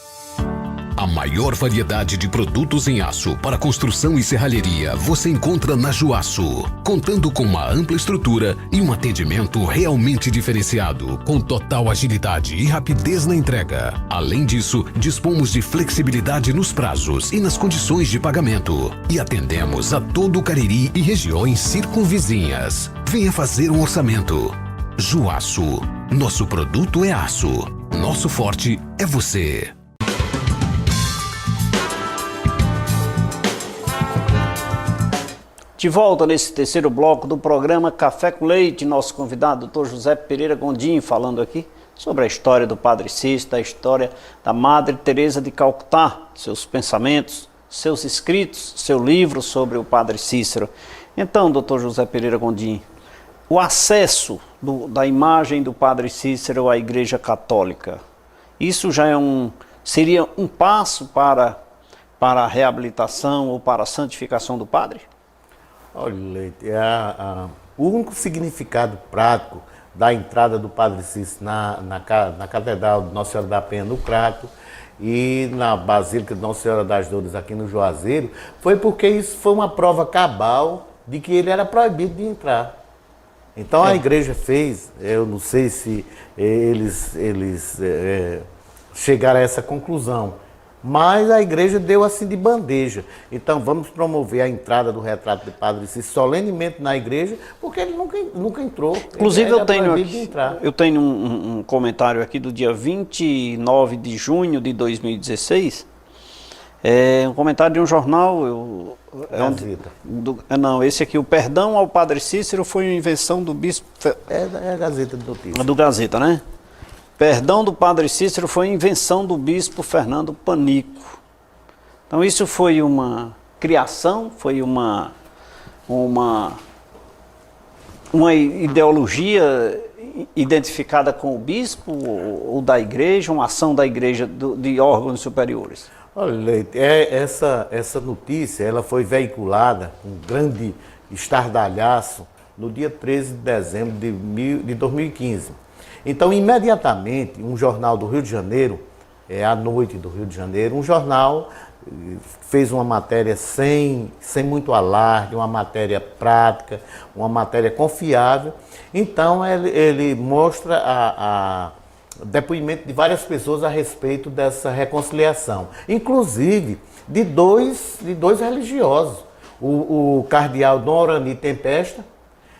Speaker 5: A maior variedade de produtos em aço para construção e serralheria você encontra na Juaço, contando com uma ampla estrutura e um atendimento realmente diferenciado, com total agilidade e rapidez na entrega. Além disso, dispomos de flexibilidade nos prazos e nas condições de pagamento. E atendemos a todo o Cariri e regiões circunvizinhas. Venha fazer um orçamento. Juaço. Nosso produto é aço. Nosso forte é você.
Speaker 2: De volta nesse terceiro bloco do programa Café com Leite, nosso convidado, Dr. José Pereira Gondim, falando aqui sobre a história do Padre Cícero, a história da Madre Teresa de Calcutá, seus pensamentos, seus escritos, seu livro sobre o Padre Cícero. Então, Dr. José Pereira Gondim, o acesso da imagem do Padre Cícero à Igreja Católica, isso já seria um passo para a reabilitação ou para a santificação do Padre?
Speaker 3: Olha, Leite, o único significado prático da entrada do Padre Cícero na Catedral de Nossa Senhora da Penha no Crato e na Basílica de Nossa Senhora das Dores aqui no Juazeiro foi porque isso foi uma prova cabal de que ele era proibido de entrar. Então a igreja fez, eu não sei se eles chegaram a essa conclusão, mas a igreja deu assim de bandeja. Então vamos promover a entrada do retrato do Padre Cícero solenemente na igreja, porque ele nunca entrou.
Speaker 2: Inclusive eu tenho um comentário aqui do dia 29 de junho de 2016, um comentário de um jornal...
Speaker 3: Gazeta.
Speaker 2: Não, esse aqui, o perdão ao Padre Cícero foi uma invenção do bispo...
Speaker 3: É a Gazeta de Notícias.
Speaker 2: Do Gazeta, né? Perdão do Padre Cícero foi invenção do bispo Fernando Panico. Então isso foi uma criação, foi uma ideologia identificada com o bispo ou da igreja, uma ação da igreja de órgãos superiores?
Speaker 3: Olha, Leite, essa notícia ela foi veiculada com um grande estardalhaço no dia 13 de dezembro de 2015. Então, imediatamente, um jornal do Rio de Janeiro à noite do Rio de Janeiro, um jornal fez uma matéria sem muito alarde, uma matéria prática, uma matéria confiável. Então ele mostra depoimento de várias pessoas a respeito dessa reconciliação, inclusive de dois religiosos, o cardeal Dom Orani Tempesta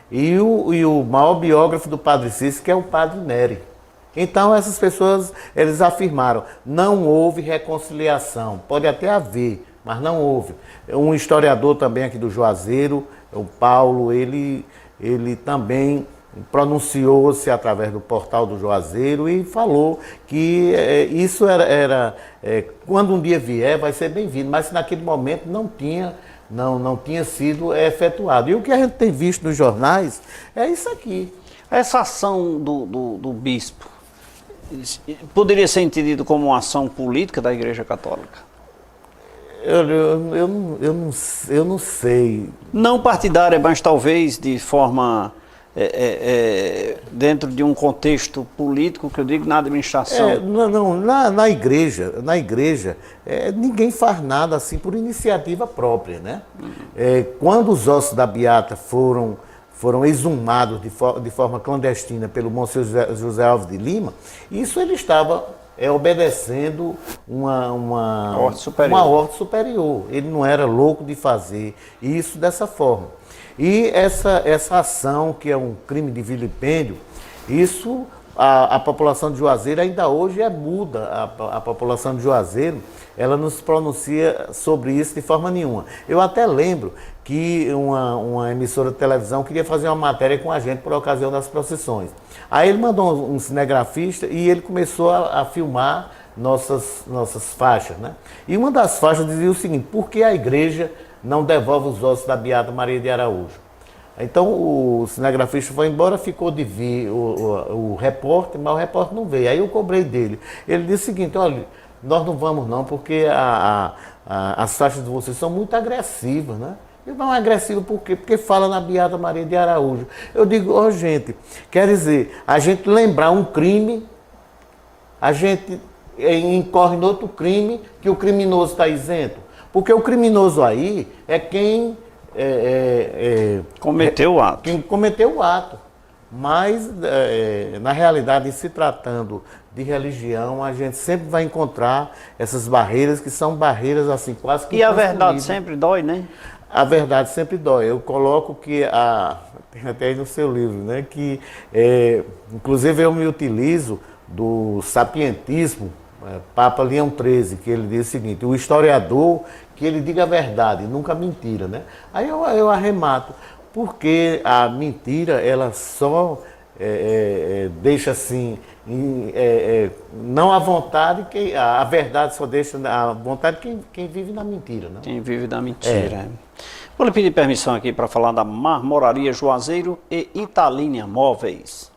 Speaker 3: e o maior biógrafo do Padre Cícero, que é o Padre Nery. Então essas pessoas, eles afirmaram, não houve reconciliação, pode até haver, mas não houve. Um historiador também aqui do Juazeiro, o Paulo, ele também pronunciou-se através do portal do Juazeiro e falou que isso era quando um dia vier vai ser bem-vindo, mas naquele momento não tinha sido efetuado. E o que a gente tem visto nos jornais é isso aqui.
Speaker 2: Essa ação do bispo poderia ser entendido como uma ação política da Igreja Católica?
Speaker 3: Eu não sei.
Speaker 2: Não partidária, mas talvez de forma dentro de um contexto político, que eu digo, na administração.
Speaker 3: Na igreja ninguém faz nada assim por iniciativa própria, né? Quando os ossos da Beata foram exumados de forma clandestina pelo Monsenhor José Alves de Lima, isso ele estava obedecendo uma ordem superior. Ele não era louco de fazer isso dessa forma. E essa ação, que é um crime de vilipêndio, isso a população de Juazeiro ainda hoje é muda. A população de Juazeiro, ela não se pronuncia sobre isso de forma nenhuma. Eu até lembro que uma emissora de televisão queria fazer uma matéria com a gente por ocasião das procissões. Aí ele mandou um cinegrafista e ele começou a filmar nossas faixas, né? E uma das faixas dizia o seguinte: por que a igreja não devolve os ossos da Beata Maria de Araújo? Então o cinegrafista foi embora, ficou de vir o repórter, mas o repórter não veio. Aí eu cobrei dele. Ele disse o seguinte: olha, nós não vamos não, porque as faixas de vocês são muito agressivas, né? E não é agressivo por quê? Porque fala na Beata Maria de Araújo. Eu digo, gente, quer dizer, a gente lembrar um crime, a gente incorre em outro crime, que o criminoso está isento. Porque o criminoso aí é quem
Speaker 2: cometeu o ato.
Speaker 3: Quem cometeu o ato. Mas, na realidade, em se tratando de religião, a gente sempre vai encontrar essas barreiras, que são barreiras assim, quase que...
Speaker 2: E a verdade sempre dói, né?
Speaker 3: A verdade sempre dói. Eu coloco que, tem até aí no seu livro, né, que, inclusive eu me utilizo do sapientismo, Papa Leão XIII, que ele diz o seguinte: o historiador, que ele diga a verdade, nunca mentira, né? Aí eu arremato, porque a mentira, ela só deixa assim, não à vontade, a verdade só deixa à vontade quem vive na mentira, não?
Speaker 2: Quem vive da mentira. Vou lhe pedir permissão aqui para falar da Marmoraria Juazeiro e Italínia Móveis.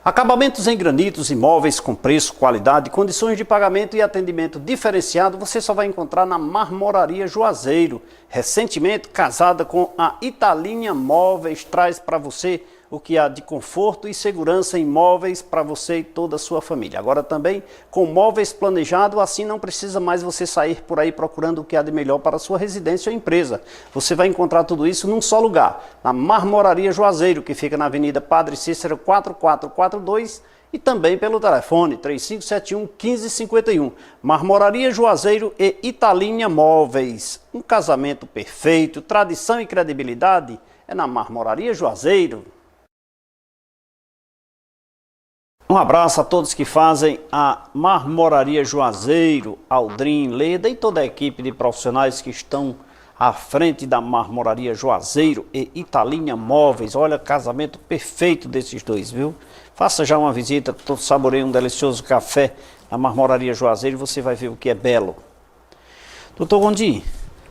Speaker 2: Acabamentos em granitos, imóveis com preço, qualidade, condições de pagamento e atendimento diferenciado você só vai encontrar na Marmoraria Juazeiro. Recentemente casada com a Italínia Móveis, traz para você o que há de conforto e segurança em móveis para você e toda a sua família. Agora também com móveis planejados, assim não precisa mais você sair por aí procurando o que há de melhor para a sua residência ou empresa. Você vai encontrar tudo isso num só lugar, na Marmoraria Juazeiro, que fica na Avenida Padre Cícero 4442 e também pelo telefone 3571-1551. Marmoraria Juazeiro e Italínia Móveis. Um casamento perfeito, tradição e credibilidade é na Marmoraria Juazeiro. Um abraço a todos que fazem a Marmoraria Juazeiro, Aldrin, Leda e toda a equipe de profissionais que estão à frente da Marmoraria Juazeiro e Italínia Móveis. Olha, casamento perfeito desses dois, viu? Faça já uma visita, saboreie um delicioso café na Marmoraria Juazeiro e você vai ver o que é belo. Doutor Gondim,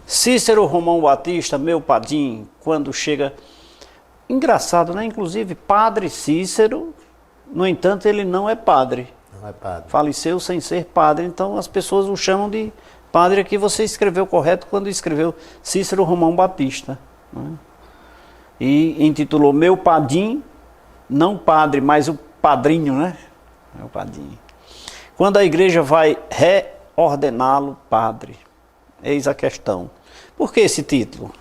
Speaker 2: Cícero Romão Batista, meu padim, quando chega... Engraçado, né? Inclusive, Padre Cícero... No entanto, ele não é padre.
Speaker 3: Não é padre.
Speaker 2: Faleceu sem ser padre, então as pessoas o chamam de padre. Aqui você escreveu correto quando escreveu Cícero Romão Batista, né? E intitulou Meu Padim, não padre, mas o padrinho, né? É o Padim. Quando a igreja vai reordená-lo padre? Eis a questão. Por que esse título?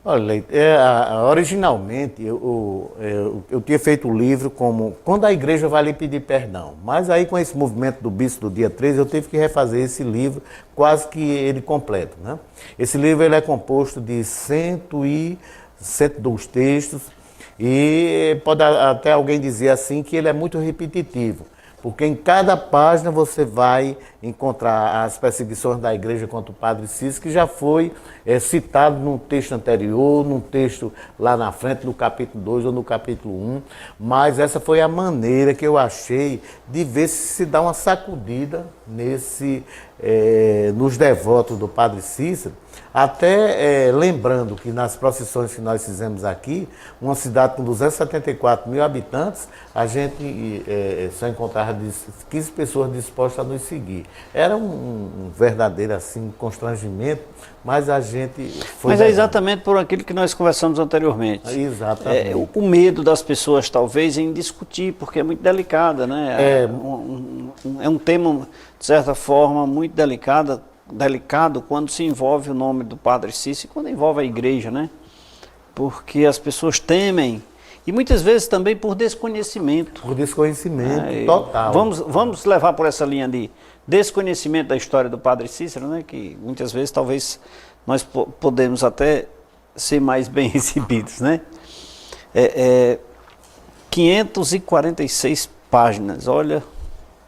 Speaker 3: Olha, originalmente eu tinha feito o livro como Quando a Igreja vai lhe pedir perdão. Mas aí com esse movimento do bispo do dia 13, eu tive que refazer esse livro, quase que ele completo, né? Esse livro ele é composto de 102 textos e pode até alguém dizer assim que ele é muito repetitivo. Porque em cada página você vai encontrar as perseguições da igreja contra o padre Cícero, que já foi citado num texto anterior, num texto lá na frente, no capítulo 2 ou no capítulo 1. Mas essa foi a maneira que eu achei de ver se dá uma sacudida nos devotos do padre Cícero. Até lembrando que nas procissões que nós fizemos aqui, uma cidade com 274 mil habitantes, a gente só encontrava 15 pessoas dispostas a nos seguir. Era um verdadeiro assim, constrangimento, mas a gente foi...
Speaker 2: Mas é exatamente por aquilo que nós conversamos anteriormente.
Speaker 3: Exatamente.
Speaker 2: O medo das pessoas, talvez, em discutir, porque é muito delicada, né? É um tema, de certa forma, muito delicado quando se envolve o nome do padre Cícero e quando envolve a igreja, né? Porque as pessoas temem, e muitas vezes também por desconhecimento.
Speaker 3: Por desconhecimento, total.
Speaker 2: Vamos levar por essa linha de desconhecimento da história do padre Cícero, né? Que muitas vezes talvez nós podemos até ser mais bem recebidos, né? 546 páginas, olha...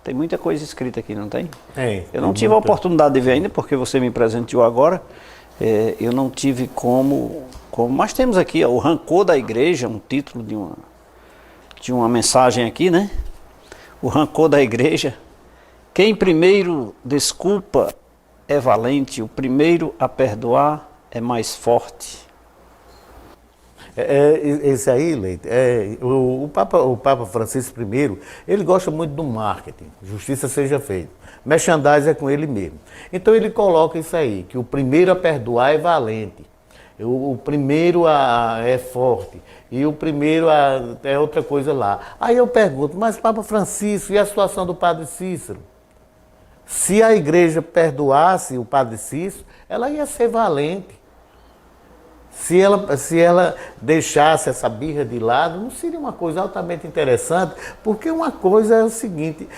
Speaker 2: Tem muita coisa escrita aqui, não tem? Eu não tive a oportunidade de ver ainda, porque você me presenteou agora. Eu não tive como... Mas temos aqui ó, o Rancor da Igreja, um título de uma mensagem aqui, né? O Rancor da Igreja. Quem primeiro desculpa é valente, o primeiro a perdoar é mais forte.
Speaker 3: Esse aí, Leite, o Papa Francisco I, ele gosta muito do marketing, justiça seja feita. Merchandising é com ele mesmo. Então ele coloca isso aí, que o primeiro a perdoar é valente, o primeiro é forte, e o primeiro é outra coisa lá. Aí eu pergunto, mas Papa Francisco, e a situação do Padre Cícero? Se a igreja perdoasse o Padre Cícero, ela ia ser valente. Se ela deixasse essa birra de lado, não seria uma coisa altamente interessante, porque uma coisa é o seguinte,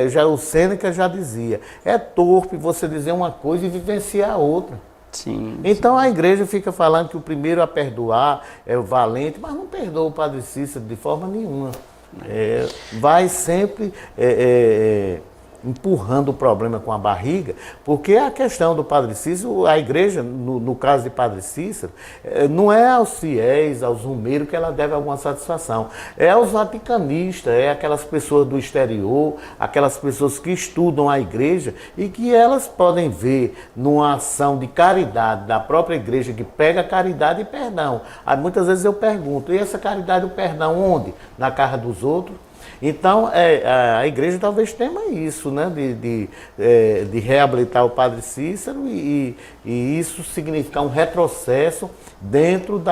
Speaker 3: já o Sêneca já dizia, é torpe você dizer uma coisa e vivenciar a outra.
Speaker 2: Sim,
Speaker 3: então a igreja fica falando que o primeiro a perdoar é o valente, mas não perdoa o Padre Cícero de forma nenhuma. Vai sempre... empurrando o problema com a barriga, porque a questão do Padre Cícero, a igreja, no caso de Padre Cícero, não é aos fiéis, aos rumeiros que ela deve alguma satisfação, é aos vaticanistas, é aquelas pessoas do exterior, aquelas pessoas que estudam a igreja e que elas podem ver numa ação de caridade da própria igreja que pega caridade e perdão. Aí, muitas vezes eu pergunto, e essa caridade e o perdão onde? Na casa dos outros? Então, a igreja talvez tema isso, né? De reabilitar o Padre Cícero e isso significar um retrocesso dentro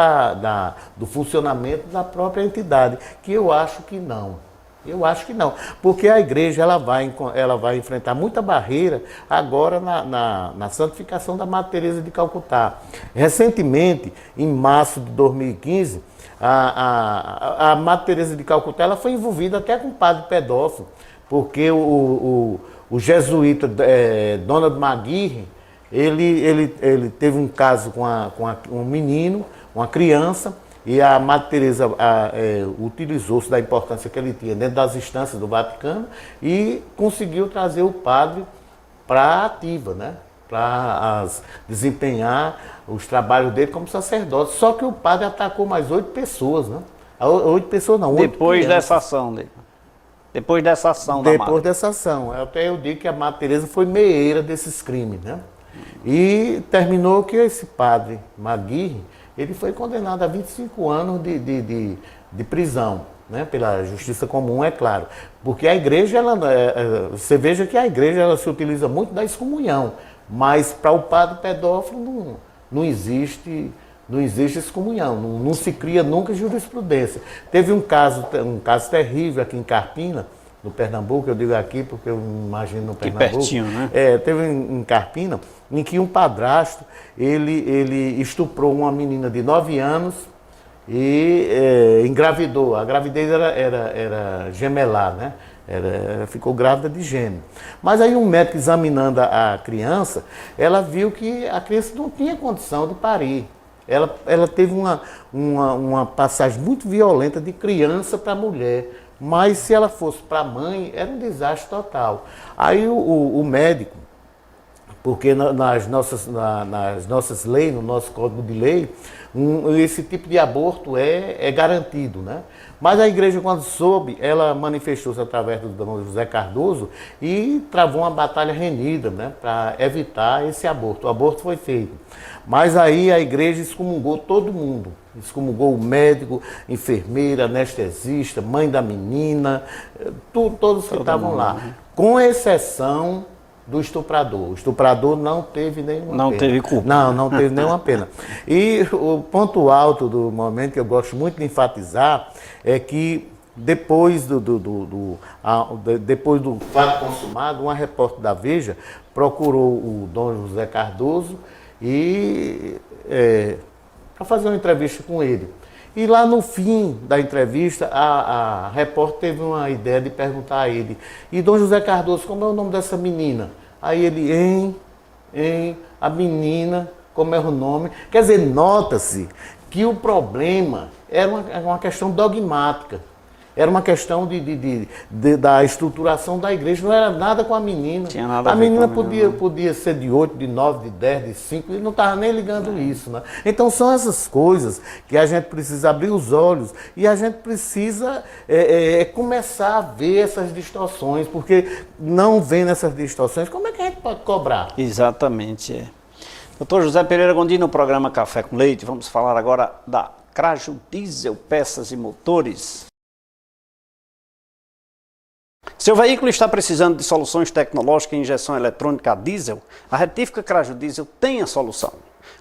Speaker 3: do funcionamento da própria entidade, que eu acho que não. Eu acho que não, porque a igreja ela vai enfrentar muita barreira agora na santificação da Madre Teresa de Calcutá. Recentemente, em março de 2015, a Madre Teresa de Calcutá ela foi envolvida até com o padre pedófilo, porque o jesuíta Donald McGuire, ele teve um caso com um menino, uma criança, e a Madre Teresa utilizou-se da importância que ele tinha dentro das instâncias do Vaticano e conseguiu trazer o padre para a ativa, né? Para desempenhar os trabalhos dele como sacerdote. Só que o padre atacou mais 8 pessoas, né? 8 pessoas não, 8
Speaker 2: Depois
Speaker 3: crianças.
Speaker 2: dessa ação dele. Depois dessa ação da Madre.
Speaker 3: Depois dessa ação. Até eu digo que a Madre Teresa foi meieira desses crimes, né? E terminou que esse padre Maguire, ele foi condenado a 25 anos de prisão, né? Pela justiça comum, é claro. Porque a igreja, você veja que a igreja ela se utiliza muito da excomunhão, mas para o padre pedófilo não existe excomunhão, não se cria nunca jurisprudência. Teve um caso terrível aqui em Carpina, no Pernambuco, eu digo aqui porque eu imagino no
Speaker 2: Que
Speaker 3: Pernambuco.
Speaker 2: pertinho, né?
Speaker 3: Teve em Carpina, em que um padrasto, ele estuprou uma menina de 9 anos e engravidou. A gravidez era gemelar, né? Ficou grávida de gêmeo. Mas aí um médico examinando a criança, ela viu que a criança não tinha condição de parir. Ela teve uma passagem muito violenta de criança para mulher. Mas se ela fosse para a mãe, era um desastre total. Aí o médico, porque nas nossas leis, no nosso Código de Lei, esse tipo de aborto é garantido, né? Mas a igreja, quando soube, ela manifestou-se através do Dom José Cardoso e travou uma batalha renhida, né, para evitar esse aborto. O aborto foi feito. Mas aí a igreja excomungou todo mundo. Excomungou o médico, enfermeira, anestesista, mãe da menina, todos que estavam lá. Com exceção do estuprador. O estuprador não teve nenhuma pena.
Speaker 2: Não teve culpa.
Speaker 3: Não teve nenhuma pena. E o ponto alto do momento, que eu gosto muito de enfatizar, é que depois do fato consumado, uma repórter da Veja procurou o Dom José Cardoso para fazer uma entrevista com ele. E lá no fim da entrevista, a repórter teve uma ideia de perguntar a ele: e Dom José Cardoso, como é o nome dessa menina? Aí ele, a menina, como é o nome? Quer dizer, nota-se que o problema era uma questão dogmática. Era uma questão da estruturação da igreja, não era nada com a menina.
Speaker 2: Tinha nada
Speaker 3: a menina
Speaker 2: menina.
Speaker 3: podia ser de 8, de 9, de 10, de 5, e não estava nem ligando isso, né? Então são essas coisas que a gente precisa abrir os olhos e a gente precisa começar a ver essas distorções, porque não vendo essas distorções, como é que a gente pode cobrar?
Speaker 2: Exatamente. Doutor José Pereira Gondim, no programa Café com Leite, vamos falar agora da Craju Diesel Peças e Motores. Seu veículo está precisando de soluções tecnológicas em injeção eletrônica a diesel? A Retífica Craju Diesel tem a solução.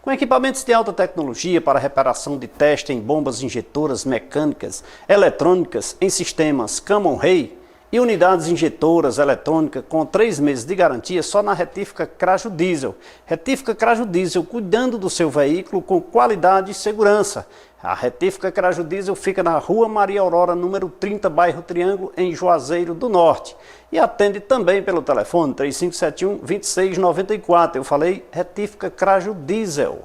Speaker 2: Com equipamentos de alta tecnologia para reparação de teste em bombas injetoras mecânicas, eletrônicas, em sistemas Common-Rail e unidades injetoras eletrônicas com 3 meses de garantia só na Retífica Craju Diesel. Retífica Craju Diesel, cuidando do seu veículo com qualidade e segurança. A Retífica Craju Diesel fica na Rua Maria Aurora, número 30, bairro Triângulo, em Juazeiro do Norte. E atende também pelo telefone 3571-2694. Eu falei Retífica Craju Diesel.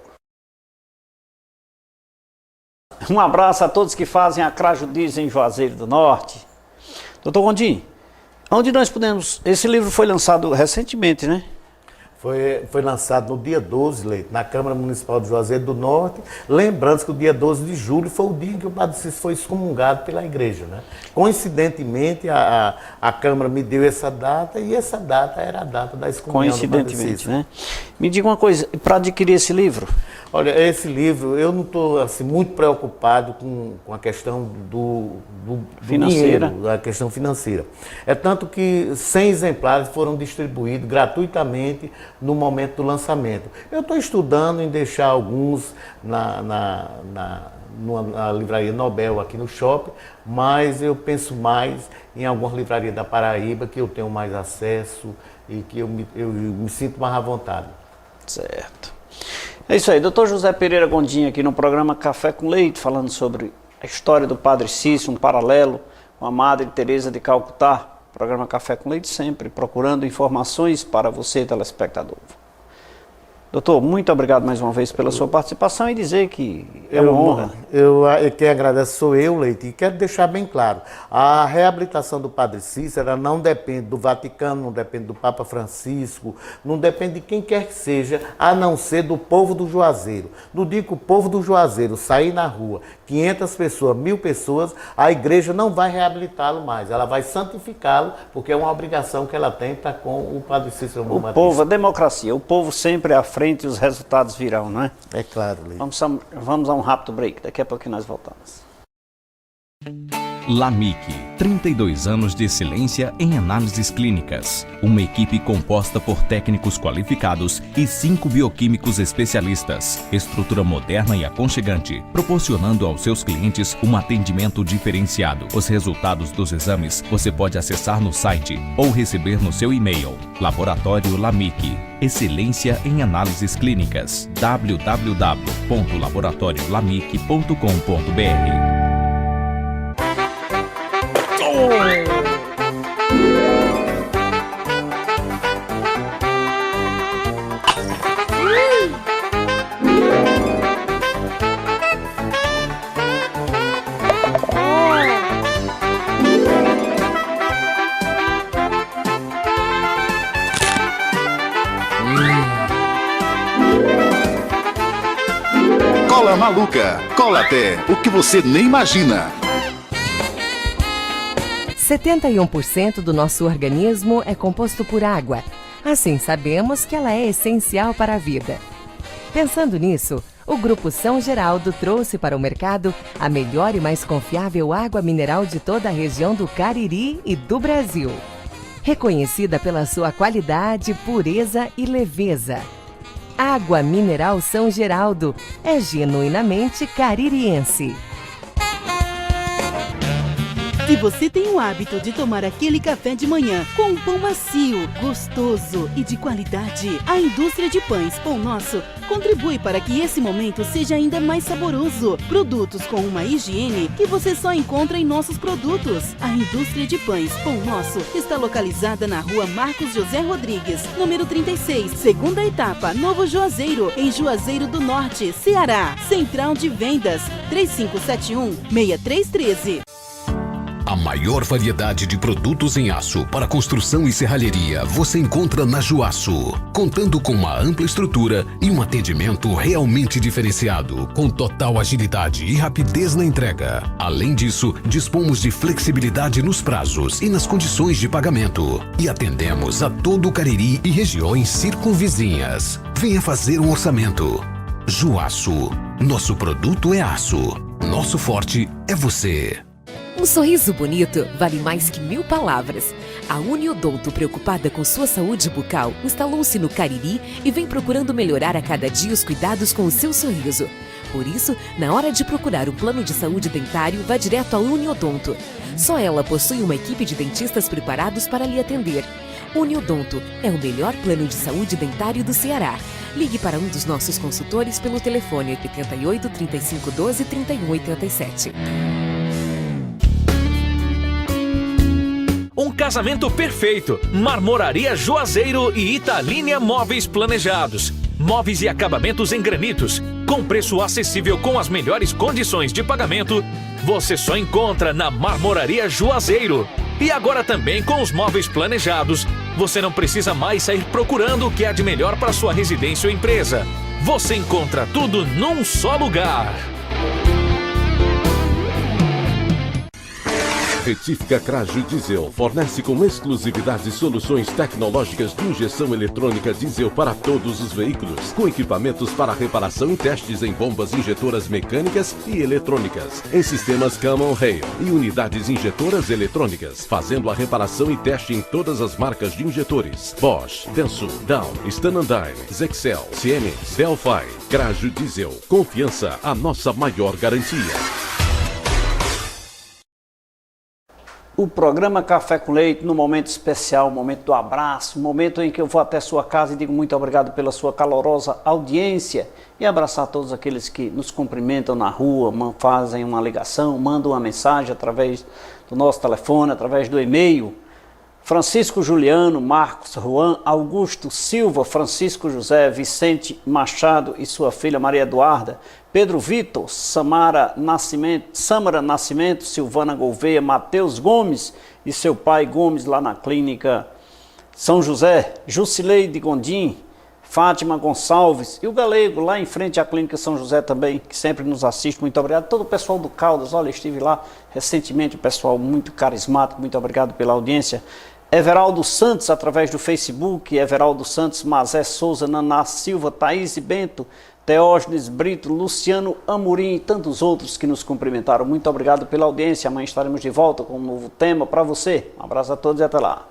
Speaker 2: Um abraço a todos que fazem a Craju Diesel em Juazeiro do Norte. Doutor Gondim, onde nós podemos... Esse livro foi lançado recentemente, né?
Speaker 3: Foi lançado no dia 12, Leite, na Câmara Municipal de Juazeiro do Norte. Lembrando que o dia 12 de julho foi o dia em que o Padre Cícero foi excomungado pela igreja, né? Coincidentemente, a Câmara me deu essa data e essa data era a data da excomunhão do Padre Cícero.
Speaker 2: Né? Me diga uma coisa, para adquirir esse livro?
Speaker 3: Olha, esse livro, eu não estou assim, muito preocupado com a questão do
Speaker 2: financeira.
Speaker 3: Dinheiro, a questão financeira. É tanto que 100 exemplares foram distribuídos gratuitamente no momento do lançamento. Eu estou estudando em deixar alguns na livraria Nobel aqui no shopping, mas eu penso mais em algumas livrarias da Paraíba que eu tenho mais acesso e que eu me sinto mais à vontade.
Speaker 2: Certo. É isso aí, doutor José Pereira Gondim aqui no programa Café com Leite, falando sobre a história do Padre Cícero, um paralelo com a Madre Teresa de Calcutá. Programa Café com Leite sempre, procurando informações para você, telespectador. Doutor, muito obrigado mais uma vez pela sua participação e dizer que é uma honra.
Speaker 3: Quem agradece sou eu, Leite, e quero deixar bem claro, a reabilitação do Padre Cícero ela não depende do Vaticano, não depende do Papa Francisco, não depende de quem quer que seja, a não ser do povo do Juazeiro. No dia que o povo do Juazeiro sair na rua, 500 pessoas, 1000 pessoas, a igreja não vai reabilitá-lo mais, ela vai santificá-lo, porque é uma obrigação que ela tem para com o Padre Cícero.
Speaker 2: O povo, a democracia, o povo sempre à frente e os resultados virão, não é?
Speaker 3: É claro, Leite.
Speaker 2: Vamos a um rápido break, daqui a pouco nós voltamos.
Speaker 9: LAMIC, 32 anos de excelência em análises clínicas. Uma equipe composta por técnicos qualificados e 5 bioquímicos especialistas. Estrutura moderna e aconchegante, proporcionando aos seus clientes um atendimento diferenciado. Os resultados dos exames você pode acessar no site ou receber no seu e-mail. Laboratório LAMIC, excelência em análises clínicas. www.laboratoriolamic.com.br.
Speaker 10: Cola Maluca, cola até o que você nem imagina.
Speaker 11: 71% do nosso organismo é composto por água. Assim, sabemos que ela é essencial para a vida. Pensando nisso, o Grupo São Geraldo trouxe para o mercado a melhor e mais confiável água mineral de toda a região do Cariri e do Brasil. Reconhecida pela sua qualidade, pureza e leveza. Água Mineral São Geraldo é genuinamente caririense.
Speaker 4: Se você tem o hábito de tomar aquele café de manhã com um pão macio, gostoso e de qualidade, a indústria de pães Pão Nosso contribui para que esse momento seja ainda mais saboroso. Produtos com uma higiene que você só encontra em nossos produtos. A indústria de pães Pão Nosso está localizada na rua Marcos José Rodrigues, número 36, segunda etapa, Novo Juazeiro, em Juazeiro do Norte, Ceará. Central de Vendas, 3571-6313.
Speaker 5: A maior variedade de produtos em aço para construção e serralheria você encontra na Juaço, contando com uma ampla estrutura e um atendimento realmente diferenciado, com total agilidade e rapidez na entrega. Além disso, dispomos de flexibilidade nos prazos e nas condições de pagamento e atendemos a todo o Cariri e regiões circunvizinhas. Venha fazer um orçamento. Juaço, nosso produto é aço, nosso forte é você.
Speaker 6: Um sorriso bonito vale mais que 1000 palavras. A Uniodonto, preocupada com sua saúde bucal, instalou-se no Cariri e vem procurando melhorar a cada dia os cuidados com o seu sorriso. Por isso, na hora de procurar um plano de saúde dentário, vá direto à Uniodonto. Só ela possui uma equipe de dentistas preparados para lhe atender. Uniodonto é o melhor plano de saúde dentário do Ceará. Ligue para um dos nossos consultores pelo telefone 88 35 12 31 87.
Speaker 7: Um casamento perfeito. Marmoraria Juazeiro e Italínia Móveis Planejados. Móveis e acabamentos em granitos, com preço acessível com as melhores condições de pagamento, você só encontra na Marmoraria Juazeiro. E agora também com os móveis planejados, você não precisa mais sair procurando o que há de melhor para sua residência ou empresa. Você encontra tudo num só lugar.
Speaker 8: Retífica Craju Diesel fornece com exclusividade soluções tecnológicas de injeção eletrônica diesel para todos os veículos, com equipamentos para reparação e testes em bombas injetoras mecânicas e eletrônicas, em sistemas Common Rail e unidades injetoras eletrônicas, fazendo a reparação e teste em todas as marcas de injetores: Bosch, Denso, Down, Stanandine, Zexel, Siemens, Delphi. Craju Diesel, confiança, a nossa maior garantia.
Speaker 2: O programa Café com Leite, no momento especial, momento do abraço, momento em que eu vou até sua casa e digo muito obrigado pela sua calorosa audiência e abraçar todos aqueles que nos cumprimentam na rua, fazem uma ligação, mandam uma mensagem através do nosso telefone, através do e-mail. Francisco Juliano, Marcos Juan, Augusto Silva, Francisco José, Vicente Machado e sua filha Maria Eduarda, Pedro Vitor, Samara Nascimento, Silvana Gouveia, Matheus Gomes e seu pai Gomes lá na clínica São José, Jusileide Gondim, Fátima Gonçalves e o Galego lá em frente à clínica São José também, que sempre nos assiste. Muito obrigado. Todo o pessoal do Caldas, olha, estive lá recentemente, o pessoal muito carismático, muito obrigado pela audiência. Everaldo Santos, através do Facebook, Everaldo Santos, Mazé Souza, Naná Silva, Thaís Bento, Teógenes Brito, Luciano Amorim e tantos outros que nos cumprimentaram. Muito obrigado pela audiência. Amanhã estaremos de volta com um novo tema para você. Um abraço a todos e até lá.